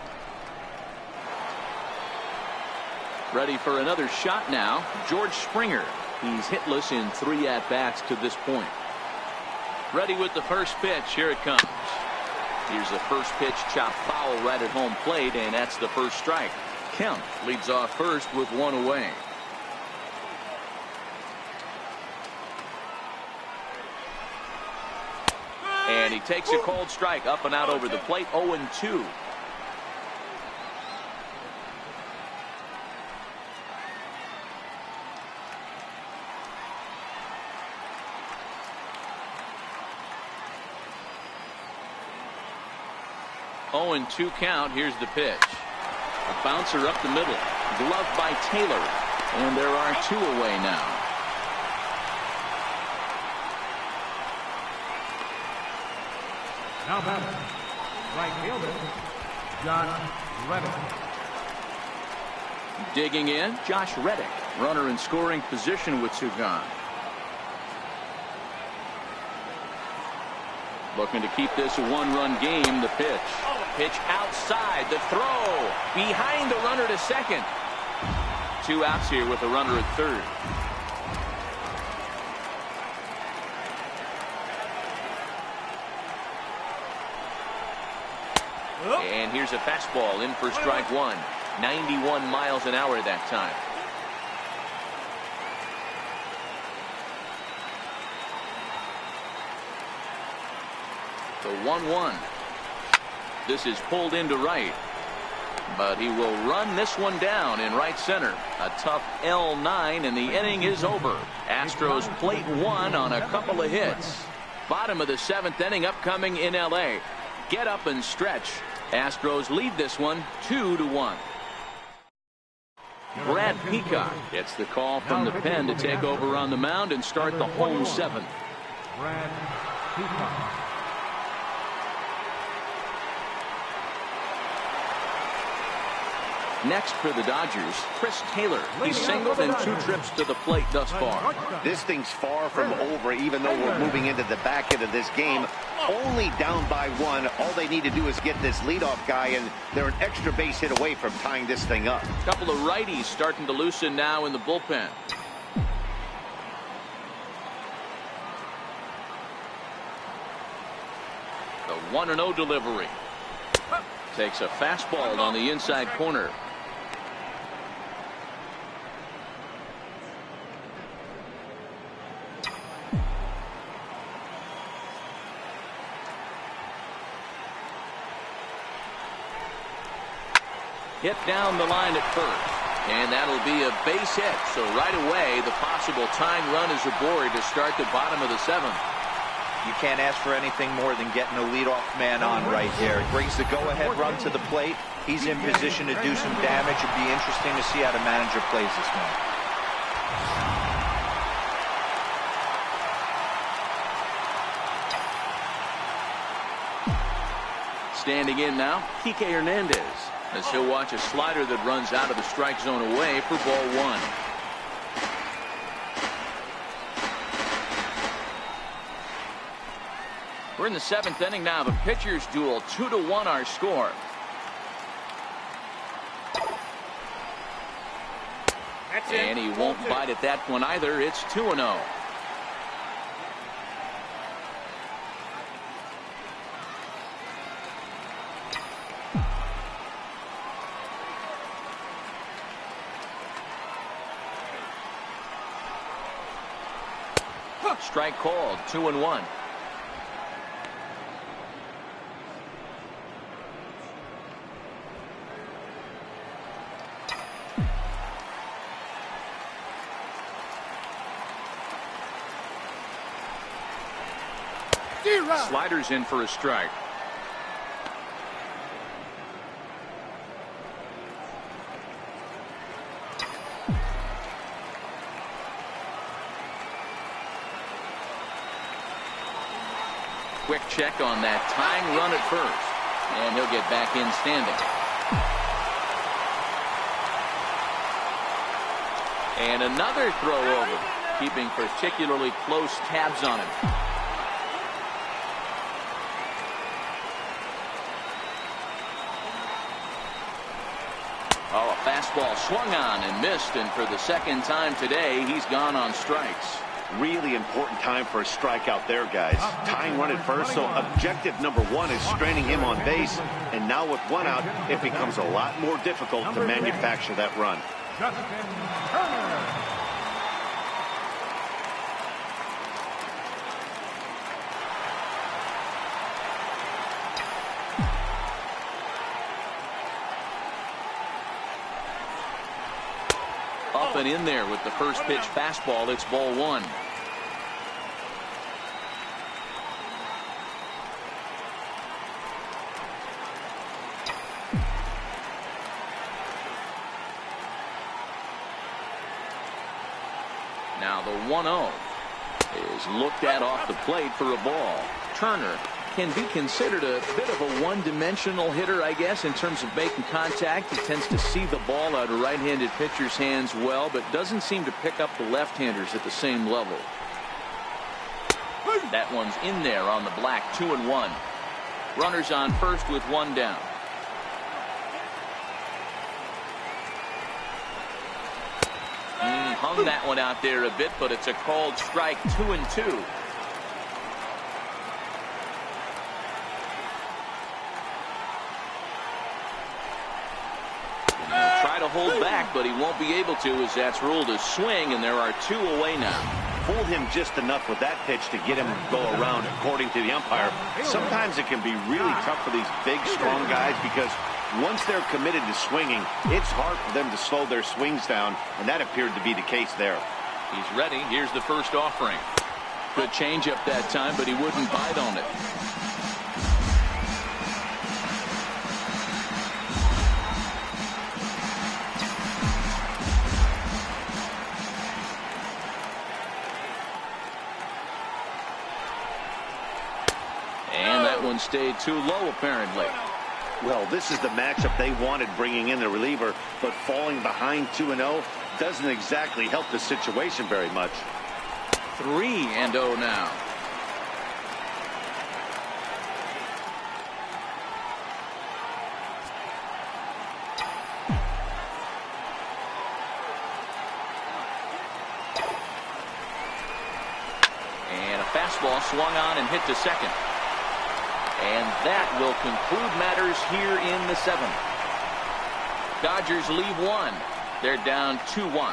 Ready for another shot now. George Springer. He's hitless in 3 at-bats to this point. Ready with the first pitch. Here it comes. Here's the first pitch, chopped foul right at home plate, and that's the first strike. Kemp leads off first with 1 away. And he takes a cold strike up and out over the plate. 0-2. And 2 count. Here's the pitch. A bouncer up the middle. Gloved by Taylor. And there are 2 away now. Now batting, right fielder, Josh Reddick. Digging in, Josh Reddick. Runner in scoring position with 2 gone. Looking to keep this a 1-run game. The pitch. Pitch outside. The throw. Behind the runner to second. 2 outs here with a runner at third. And here's a fastball in for strike 1. 91 miles an hour that time. The 1-1. This is pulled into right. But he will run this one down in right center. A tough L9, and the inning is over. Astros plate 1 on a couple of hits. Bottom of the 7th inning upcoming in L.A. Get up and stretch. Astros lead this one 2-1. Brad Peacock gets the call from the pen to take over on the mound and start the home 7th. Brad Peacock. Next for the Dodgers, Chris Taylor. He's singled in 2 trips to the plate thus far. This thing's far from over, even though we're moving into the back end of this game. Only down by 1. All they need to do is get this leadoff guy, and they're an extra base hit away from tying this thing up. A couple of righties starting to loosen now in the bullpen. The 1-0 delivery. Takes a fastball on the inside corner. Hit down the line at first. And that'll be a base hit. So right away, the possible tying run is aboard to start the bottom of the 7th. You can't ask for anything more than getting the leadoff man on right there. It brings the go-ahead run to the plate. He's in position to do some damage. It'd be interesting to see how the manager plays this one. Standing in now, Kike Hernandez, as he'll watch a slider that runs out of the strike zone away for ball one. We're in the 7th inning now. The pitchers duel, 2-1 our score. And he won't bite at that one either. It's 2-0. Strike called, 2-1. Sliders in for a strike. Quick check on that tying run at first, and he'll get back in standing. And another throw over, keeping particularly close tabs on him. Oh, a fastball swung on and missed, and for the second time today, he's gone on strikes. Really important time for a strikeout there, guys. Tying run at first, so objective number one is straining him on base. And now with one out, it becomes a lot more difficult to manufacture that run. Up and in there with the first pitch fastball. It's ball one. Now the 1-0 is looked at off the plate for a ball. Turner can be considered a bit of a one-dimensional hitter, I guess, in terms of making contact. He tends to see the ball out of right-handed pitchers' hands well, but doesn't seem to pick up the left-handers at the same level. That one's in there on the black, 2-1. Runners on first with one down. Hung that one out there a bit, but it's a called strike, 2-2. Try to hold back, but he won't be able to, as that's ruled a swing, and there are two away now. Fooled him just enough with that pitch to get him to go around, according to the umpire. Sometimes it can be really tough for these big, strong guys because once they're committed to swinging, it's hard for them to slow their swings down, and that appeared to be the case there. He's ready. Here's the first offering. Good changeup that time, but he wouldn't bite on it. And that one stayed too low, apparently. Well, this is the matchup they wanted, bringing in the reliever, but falling behind 2-0 doesn't exactly help the situation very much. 3-0 now. And a fastball swung on and hit to second. And that will conclude matters here in the 7th. Dodgers leave one. They're down 2-1.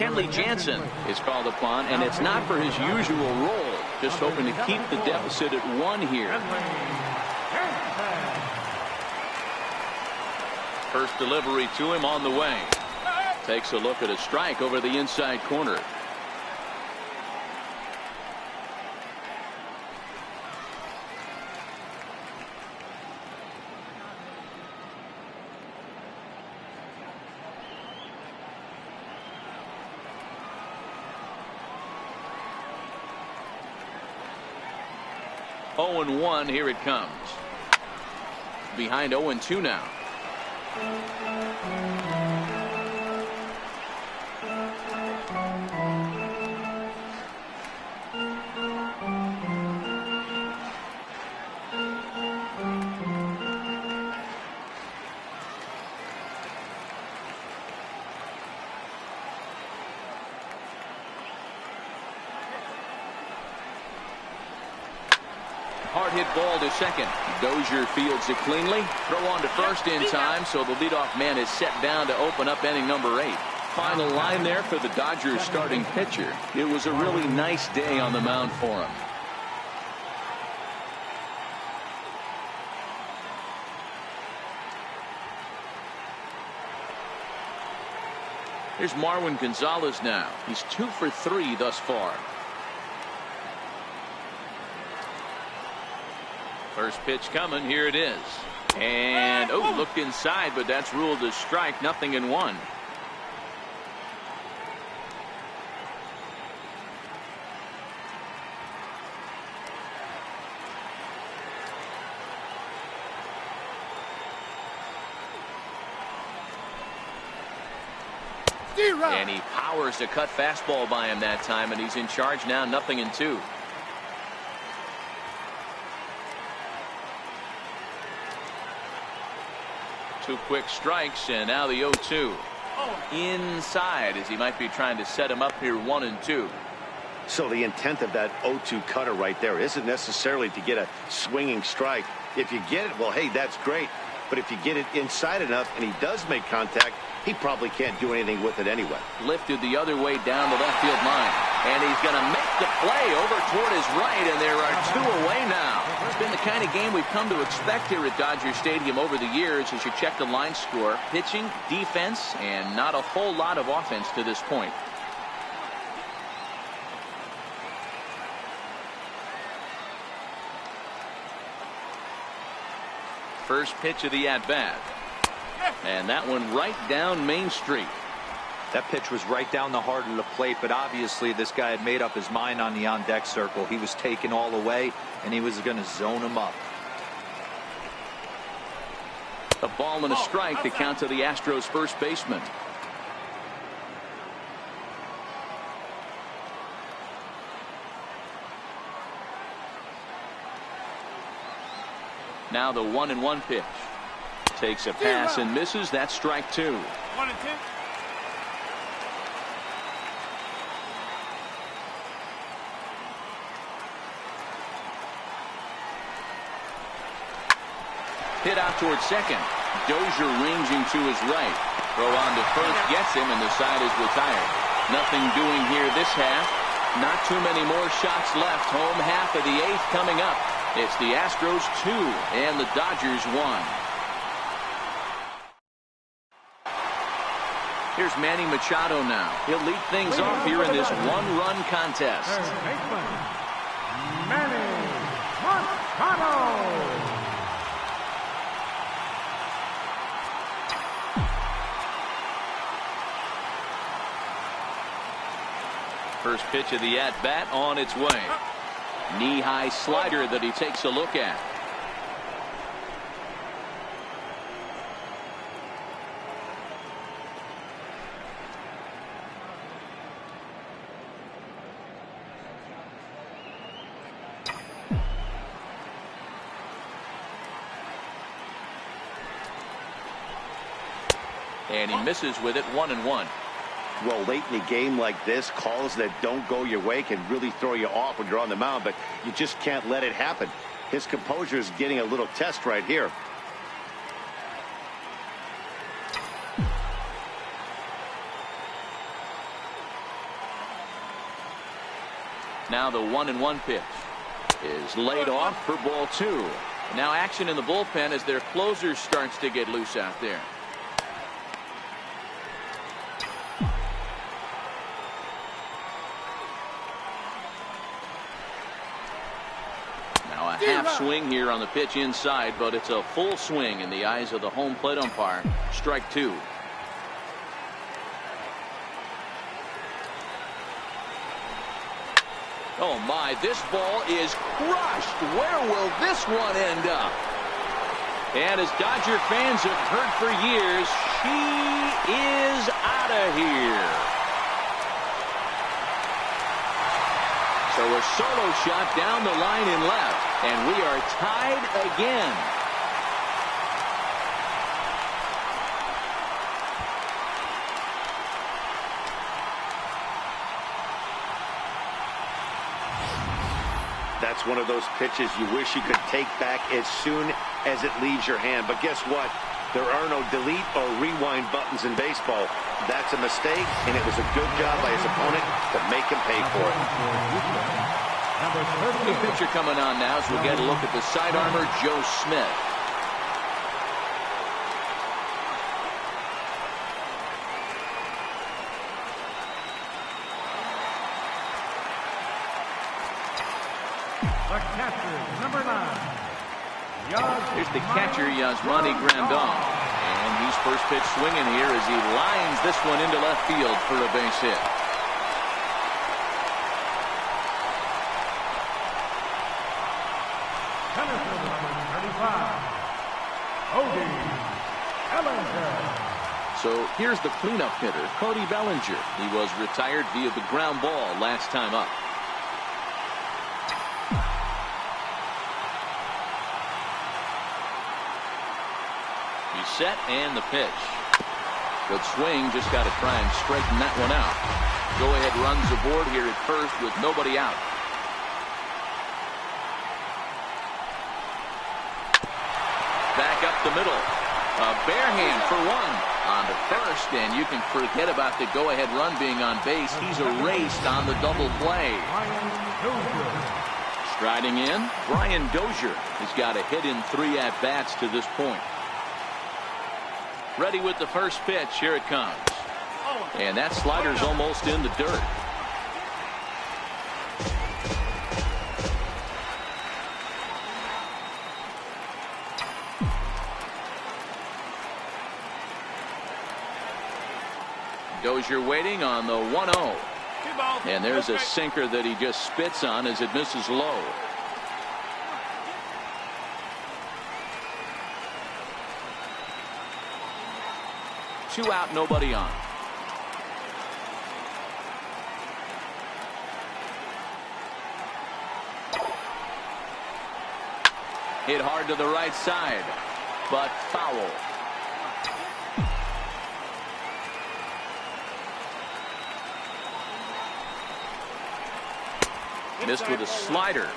Kenley Jansen is called upon, and it's not for his usual role. Just hoping to keep the deficit at 1 here. First delivery to him on the way. Takes a look at a strike over the inside corner. Oh and 1, here it comes. Behind 0-2 now. Hard hit ball to second. Dozier fields it cleanly. Throw on to first in time, so the leadoff man is set down to open up inning number 8. Final line there for the Dodgers starting pitcher. It was a really nice day on the mound for him. Here's Marwin Gonzalez now. He's 2 for 3 thus far. First pitch coming. Here it is. And looked inside, but that's ruled a strike. 0-1. And he powers to cut fastball by him that time, and he's in charge now. 0-2. Two quick strikes, and now the 0-2. Inside, as he might be trying to set him up here. 1-2. So the intent of that 0-2 cutter right there isn't necessarily to get a swinging strike. If you get it, well, hey, that's great. But if you get it inside enough and he does make contact, he probably can't do anything with it anyway. Lifted the other way down the left field line. And he's going to make the play over toward his right, and there are 2 away now. It's been the kind of game we've come to expect here at Dodger Stadium over the years as you check the line score. Pitching, defense, and not a whole lot of offense to this point. First pitch of the at-bat. And that one right down Main Street. That pitch was right down the heart of the plate, but obviously this guy had made up his mind on the on-deck circle. He was taken all the way, and he was going to zone him up. A ball and a strike to count to the Astros first baseman. Now the 1-1 pitch. Takes a pass and misses. That's strike 2. 1-2. Hit out towards second. Dozier ranging to his right. Throw on to first gets him, and the side is retired. Nothing doing here this half. Not too many more shots left. Home half of the 8th coming up. It's the Astros 2 and the Dodgers 1. Here's Manny Machado now. He'll lead things off here in this 1-run contest. Third baseman, Manny Machado. First pitch of the at-bat on its way. Knee-high slider that he takes a look at. And he misses with it. 1-1. Well, late in a game like this, calls that don't go your way can really throw you off when you're on the mound, but you just can't let it happen. His composure is getting a little test right here. Now the 1-1 pitch is laid off for ball 2. Now action in the bullpen as their closer starts to get loose out there. Now a half swing here on the pitch inside, but it's a full swing in the eyes of the home plate umpire. Strike 2. Oh my, this ball is crushed. Where will this one end up? And as Dodger fans have heard for years, she is out of here. So a solo shot down the line in left, and we are tied again. That's one of those pitches you wish you could take back as soon as it leaves your hand. But guess what? There are no delete or rewind buttons in baseball. That's a mistake, and it was a good job by his opponent to make him pay for it. The pitcher coming on now as we get a look at the sidearmer, Joe Smith. The catcher, number 9. Here's the catcher, Yasmani Grandal. And he's first pitch swinging here as he lines this one into left field for a base hit. Tennyson, number 35. Cody Bellinger. So here's the cleanup hitter, Cody Bellinger. He was retired via the ground ball last time up. Set and the pitch. Good swing, just got to try and straighten that one out. Go ahead runs aboard here at first with nobody out. Back up the middle. A bare hand for one on the first, and you can forget about the go ahead run being on base. He's erased on the double play. Striding in, Brian Dozier has got a hit in 3 at bats to this point. Ready with the first pitch. Here it comes. And that slider's almost in the dirt. Dozier waiting on the 1-0. And there's a sinker that he just spits on as it misses low. Two out, nobody on. Hit hard to the right side, but foul. Missed with a slider.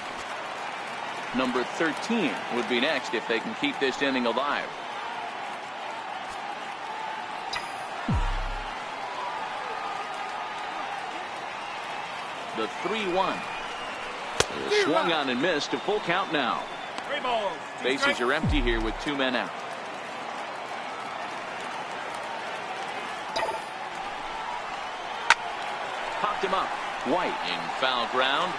Number 13 would be next if they can keep this inning alive. The 3-1. Swung on and missed. A full count now. Bases are empty here with 2 men out. Popped him up. White in foul ground,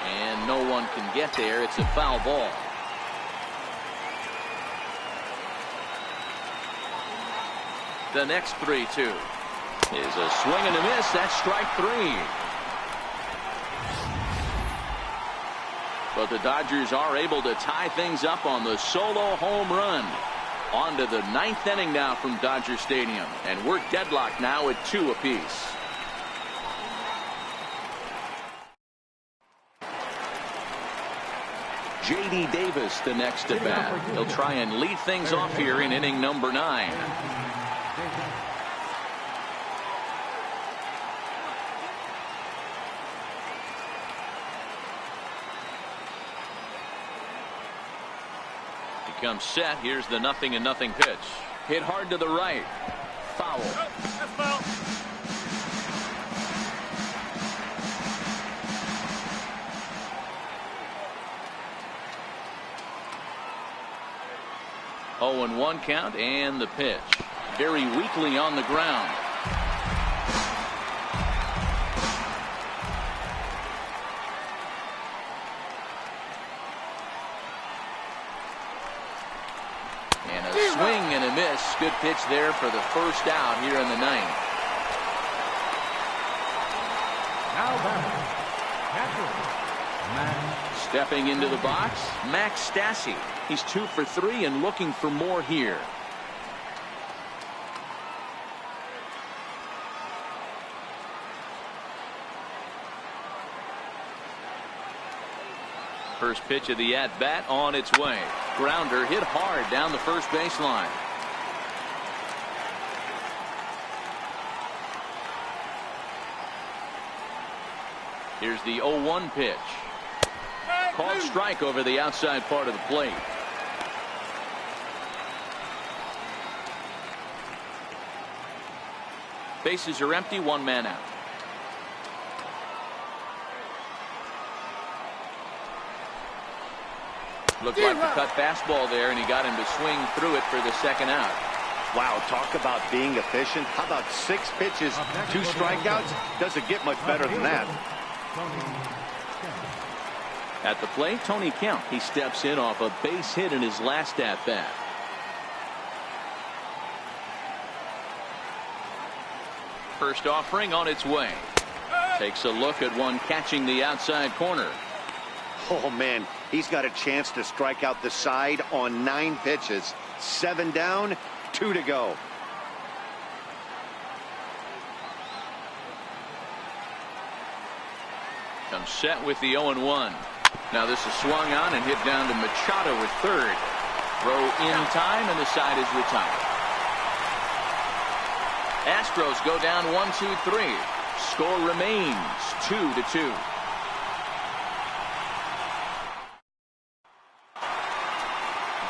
and no one can get there. It's a foul ball. The next 3-2 is a swing and a miss. That's strike 3. But the Dodgers are able to tie things up on the solo home run. On to the 9th inning now from Dodger Stadium, and we're deadlocked now at 2 apiece. J.D. Davis the next at bat. He'll try and lead things off here in inning number 9. Comes set. Here's the 0-0 pitch. Hit hard to the right. Foul. 0-1 count, and the pitch. Very weakly on the ground. And a swing and a miss. Good pitch there for the first out here in the ninth. Now batting, catcher, Max. Stepping into the box, Max Stassi. He's 2 for 3 and looking for more here. First pitch of the at-bat on its way. Grounder hit hard down the first baseline. Here's the 0-1 pitch. Called strike over the outside part of the plate. Bases are empty, 1 man out. Looked like the cut fastball there, and he got him to swing through it for the second out. Wow, talk about being efficient. How about 6 pitches, 2 strikeouts? Doesn't get much better than that. At the plate, Tony Kemp. He steps in off a base hit in his last at-bat. First offering on its way. Takes a look at one catching the outside corner. Oh, man, he's got a chance to strike out the side on 9 pitches. 7 down, 2 to go. Comes set with the 0-1. Now this is swung on and hit down to Machado at third. Throw in time, and the side is retired. Astros go down 1-2-3. Score remains 2-2.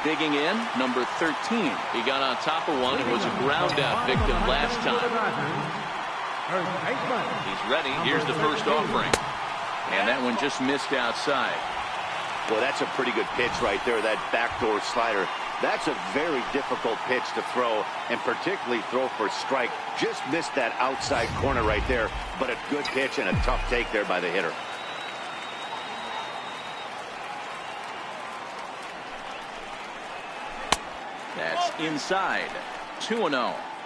Digging in, number 13. He got on top of one and was a ground out victim last time. He's ready. Here's the first offering. And that one just missed outside. Well, that's a pretty good pitch right there, that backdoor slider. That's a very difficult pitch to throw, and particularly throw for strike. Just missed that outside corner right there, but a good pitch and a tough take there by the hitter. That's inside. 2-0.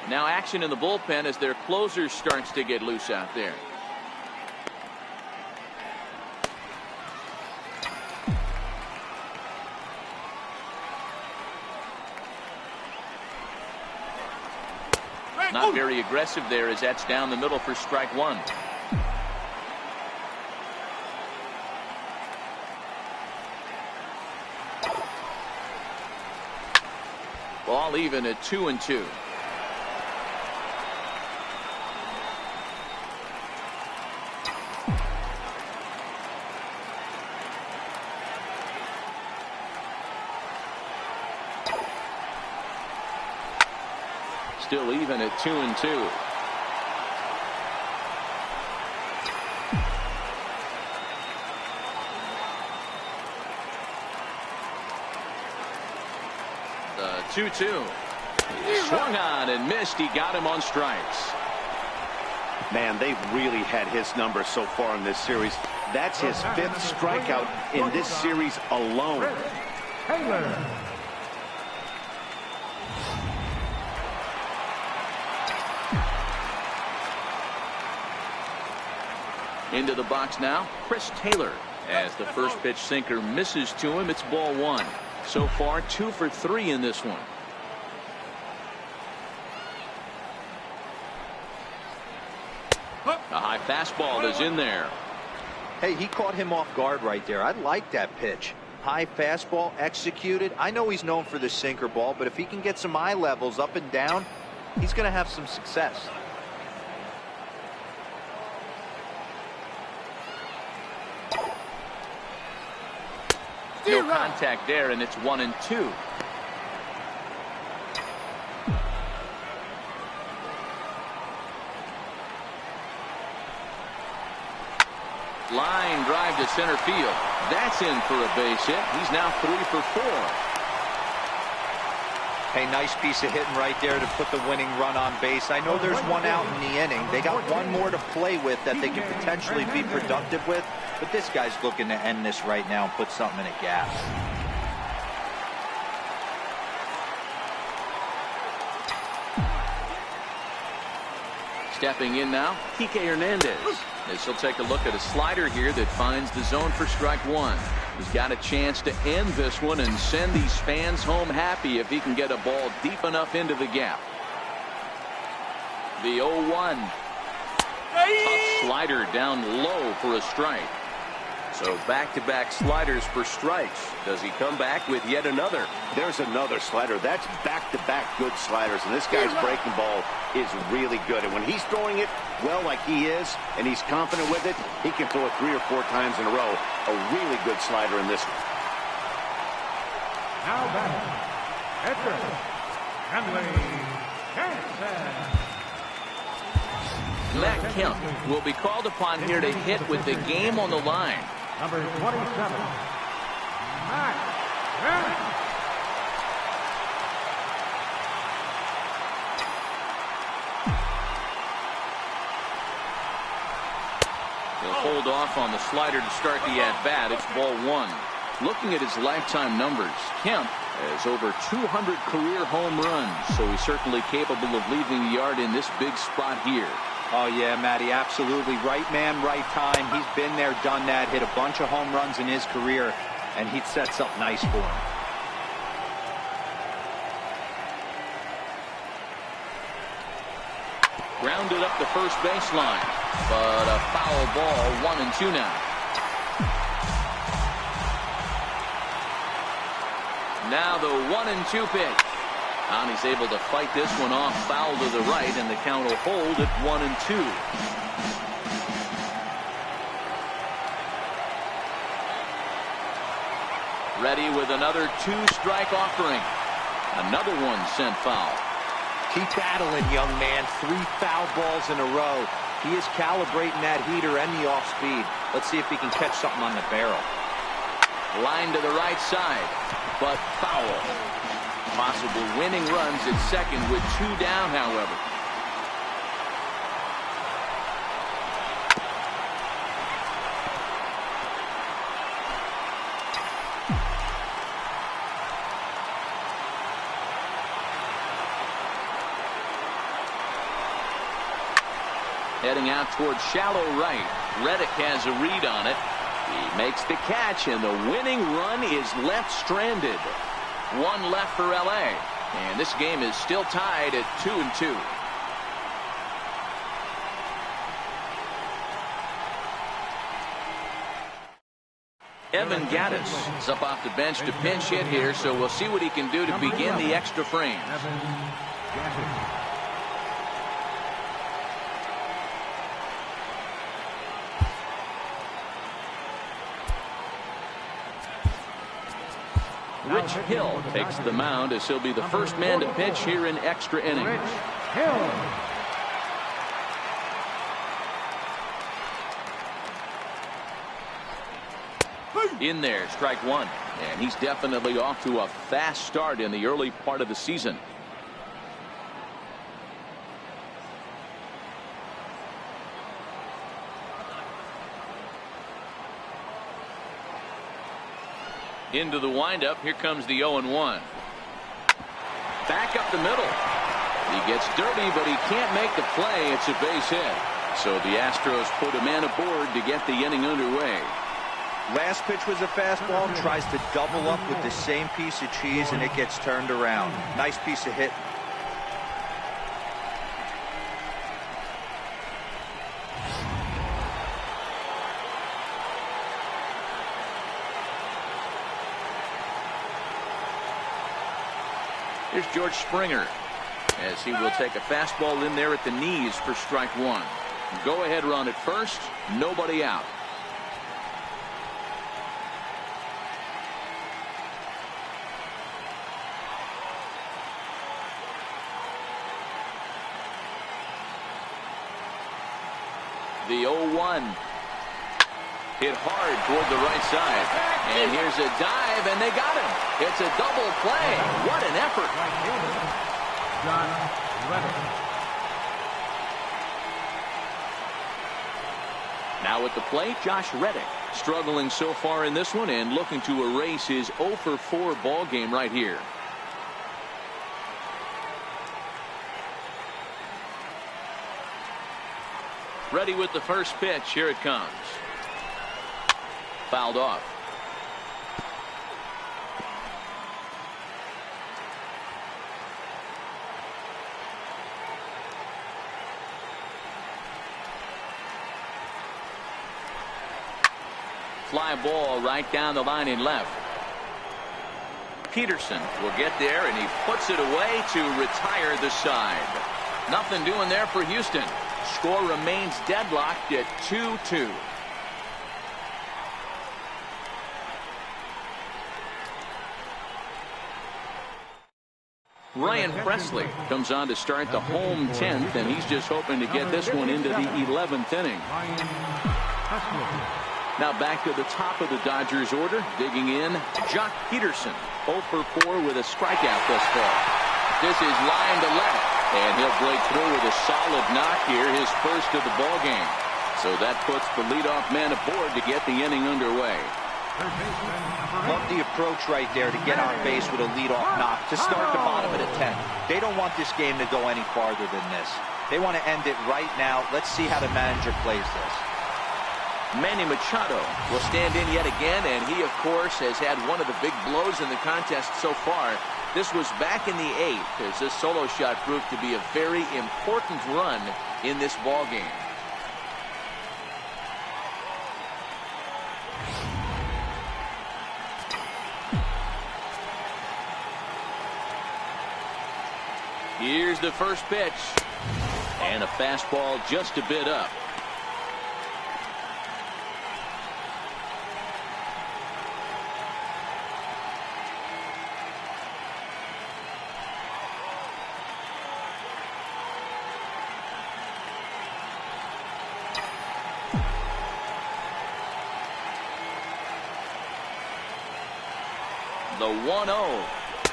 Now action in the bullpen as their closer starts to get loose out there. Not very aggressive there as that's down the middle for strike 1. Ball even at 2-2. Still even at 2-2. The 2-2. Swung on and missed. He got him on strikes. Man, they've really had his number so far in this series. That's his 5th strikeout in this series alone. Into the box now, Chris Taylor. As the first pitch sinker misses to him, it's ball 1. So far, 2 for 3 in this one. A high fastball is in there. Hey, he caught him off guard right there. I like that pitch. High fastball executed. I know he's known for the sinker ball, but if he can get some eye levels up and down, he's going to have some success. No contact there, and it's 1-2. Line drive to center field. That's in for a base hit. He's now 3 for 4. Hey, nice piece of hitting right there to put the winning run on base. I know there's one out in the inning. They got one more to play with that they can potentially be productive with, but this guy's looking to end this right now and put something in a gap. Stepping in now, Kike Hernandez. As he'll take a look at a slider here that finds the zone for strike one. He's got a chance to end this one and send these fans home happy if he can get a ball deep enough into the gap. The 0-1. A slider down low for a strike. So back-to-back sliders for strikes. Does he come back with yet another? There's another slider. That's back-to-back good sliders, and this guy's breaking ball is really good. And when he's throwing it well like he is, and he's confident with it, he can throw it 3 or 4 times in a row. A really good slider in this one. Now batting, Astros, Henley Jansen. Matt Kemp will be called upon here to hit with the game on the line. Number 27, Matt Kemp. He'll hold off on the slider to start the at-bat. It's ball one. Looking at his lifetime numbers, Kemp has over 200 career home runs, so he's certainly capable of leaving the yard in this big spot here. Oh, yeah, Matty, absolutely. Right man, right time. He's been there, done that, hit a bunch of home runs in his career, and he'd set something nice for him. Grounded up the first baseline, but a foul ball, 1-2 now. Now the 1-2 pitch. And he's able to fight this one off, foul to the right, and the count will hold at 1-2. Ready with another 2-strike offering. Another one sent foul. Keep battling, young man. 3 foul balls in a row. He is calibrating that heater and the off speed. Let's see if he can catch something on the barrel. Line to the right side, but foul. Possible winning runs at second with 2 down, however. Heading out towards shallow right. Reddick has a read on it. He makes the catch, and the winning run is left stranded. 1 left for LA, and this game is still tied at 2-2. Evan Gattis is up off the bench to pinch hit here, so we'll see what he can do to begin the extra frames. Rich Hill takes the mound as he'll be the first man to pitch here in extra innings. Rich Hill. In there, strike one. And he's definitely off to a fast start in the early part of the season. Into the windup. Here comes the 0-1. Back up the middle. He gets dirty, but he can't make the play. It's a base hit. So the Astros put a man aboard to get the inning underway. Last pitch was a fastball. Tries to double up with the same piece of cheese, and it gets turned around. Nice piece of hit. Here's George Springer as he will take a fastball in there at the knees for strike one. Go ahead run at first. Nobody out. The 0-1. Hit hard toward the right side. And here's a dive, and they got him. It's a double play. What an effort. Josh Reddick. Now at the plate, Josh Reddick. Struggling so far in this one and looking to erase his 0 for 4 ball game right here. Ready with the first pitch. Here it comes. Fouled off. Fly ball right down the line in left. Peterson will get there, and he puts it away to retire the side. Nothing doing there for Houston. Score remains deadlocked at 2-2. Ryan Presley comes on to start the home 10th, and he's just hoping to get this one into the 11th inning. Now back to the top of the Dodgers order. Digging in, Jock Peterson. 0 for 4 with a strikeout thus far. This is line to left. And he'll break through with a solid knock here, his first of the ball game. So that puts the leadoff man aboard to get the inning underway. Love the approach right there to get on base with a leadoff knock to start the bottom of the 10th. They don't want this game to go any farther than this. They want to end it right now. Let's see how the manager plays this. Manny Machado will stand in yet again, and he, of course, has had one of the big blows in the contest so far. This was back in the 8th as this solo shot proved to be a very important run in this ball game. Here's the first pitch. And a fastball just a bit up. The 1-0.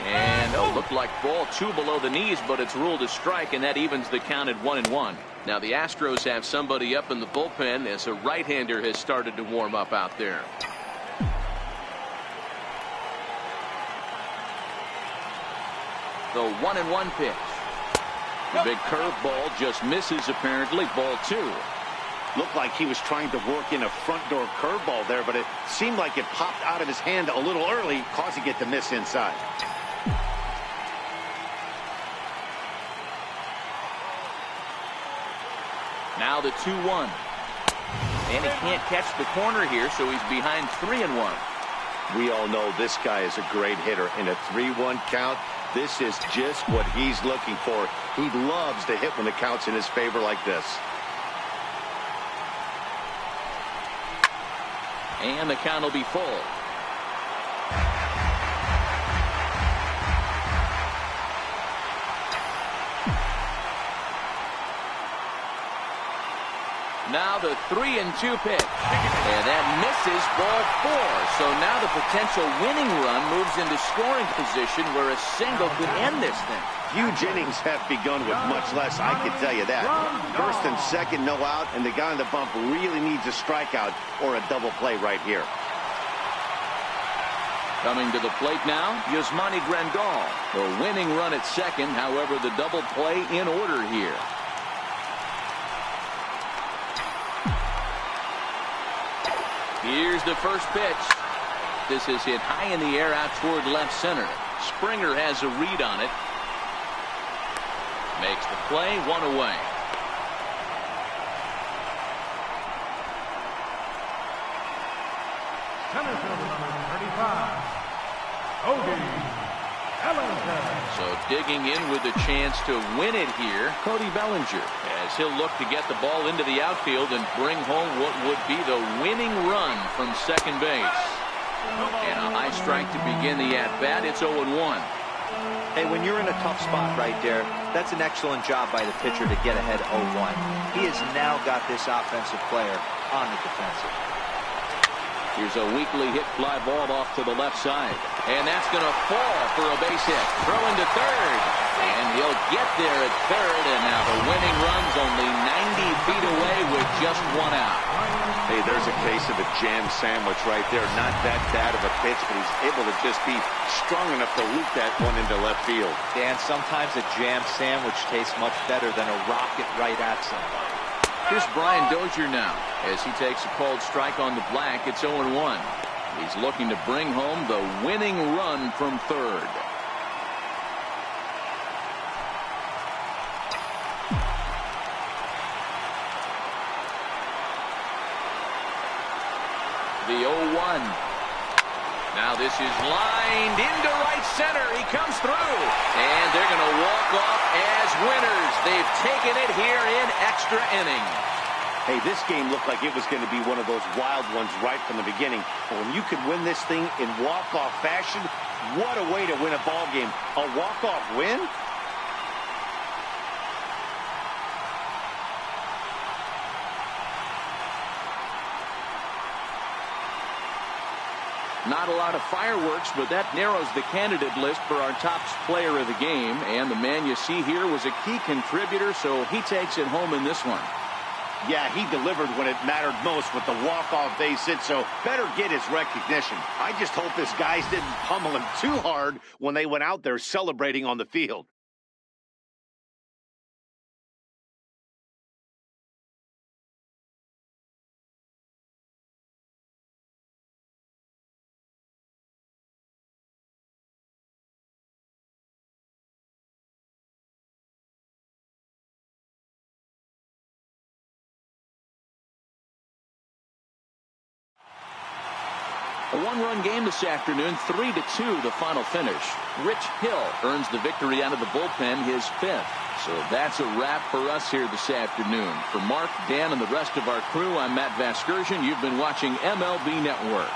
And looked like ball 2 below the knees, but it's ruled a strike, and that evens the count at 1-1. Now the Astros have somebody up in the bullpen as a right-hander has started to warm up out there. The 1-1 pitch. The big curveball just misses apparently. Ball 2. Looked like he was trying to work in a front door curveball there, but it seemed like it popped out of his hand a little early, causing it to miss inside. Now the 2-1. And he can't catch the corner here, so he's behind 3-1. We all know this guy is a great hitter. In a 3-1 count, this is just what he's looking for. He loves to hit when the count's in his favor like this. And the count will be full. Now the 3-2 pitch. And that misses, ball 4. So now the potential winning run moves into scoring position where a single could end this thing. Huge innings have begun with much less, I can tell you that. First and second, no out, and the guy on the bump really needs a strikeout or a double play right here. Coming to the plate now, Yasmani Grandal. The winning run at second, however, the double play in order here. Here's the first pitch. This is hit high in the air out toward left center. Springer has a read on it. Makes the play, 1 away. Center fielder number 35, Cody Bellinger. So digging in with a chance to win it here, Cody Bellinger, as he'll look to get the ball into the outfield and bring home what would be the winning run from second base. And a high strike to begin the at-bat. It's 0-1. Hey, when you're in a tough spot right there, that's an excellent job by the pitcher to get ahead 0-1. He has now got this offensive player on the defensive. Here's a weakly hit fly ball off to the left side. And that's going to fall for a base hit. Throw into third. And he'll get there at third, and now the winning run's only 90 feet away with just one out. Hey, there's a case of a jam sandwich right there. Not that bad of a pitch, but he's able to just be strong enough to loop that one into left field. Dan, sometimes a jam sandwich tastes much better than a rocket right at somebody. Here's Brian Dozier now as he takes a called strike on the black. It's 0-1. He's looking to bring home the winning run from third. The 0-1. Now this is lined into right center. He comes through. And they're going to walk off as winners. They've taken it here in extra innings. Hey, this game looked like it was going to be one of those wild ones right from the beginning. But when you could win this thing in walk-off fashion, what a way to win a ball game. A walk-off win? Not a lot of fireworks, but that narrows the candidate list for our top player of the game. And the man you see here was a key contributor, so he takes it home in this one. Yeah, he delivered when it mattered most with the walk-off base hit, so better get his recognition. I just hope his guys didn't pummel him too hard when they went out there celebrating on the field. A one-run game this afternoon, 3-2 the final finish. Rich Hill earns the victory out of the bullpen, his fifth. So that's a wrap for us here this afternoon. For Mark, Dan, and the rest of our crew, I'm Matt Vasgersian. You've been watching MLB Network.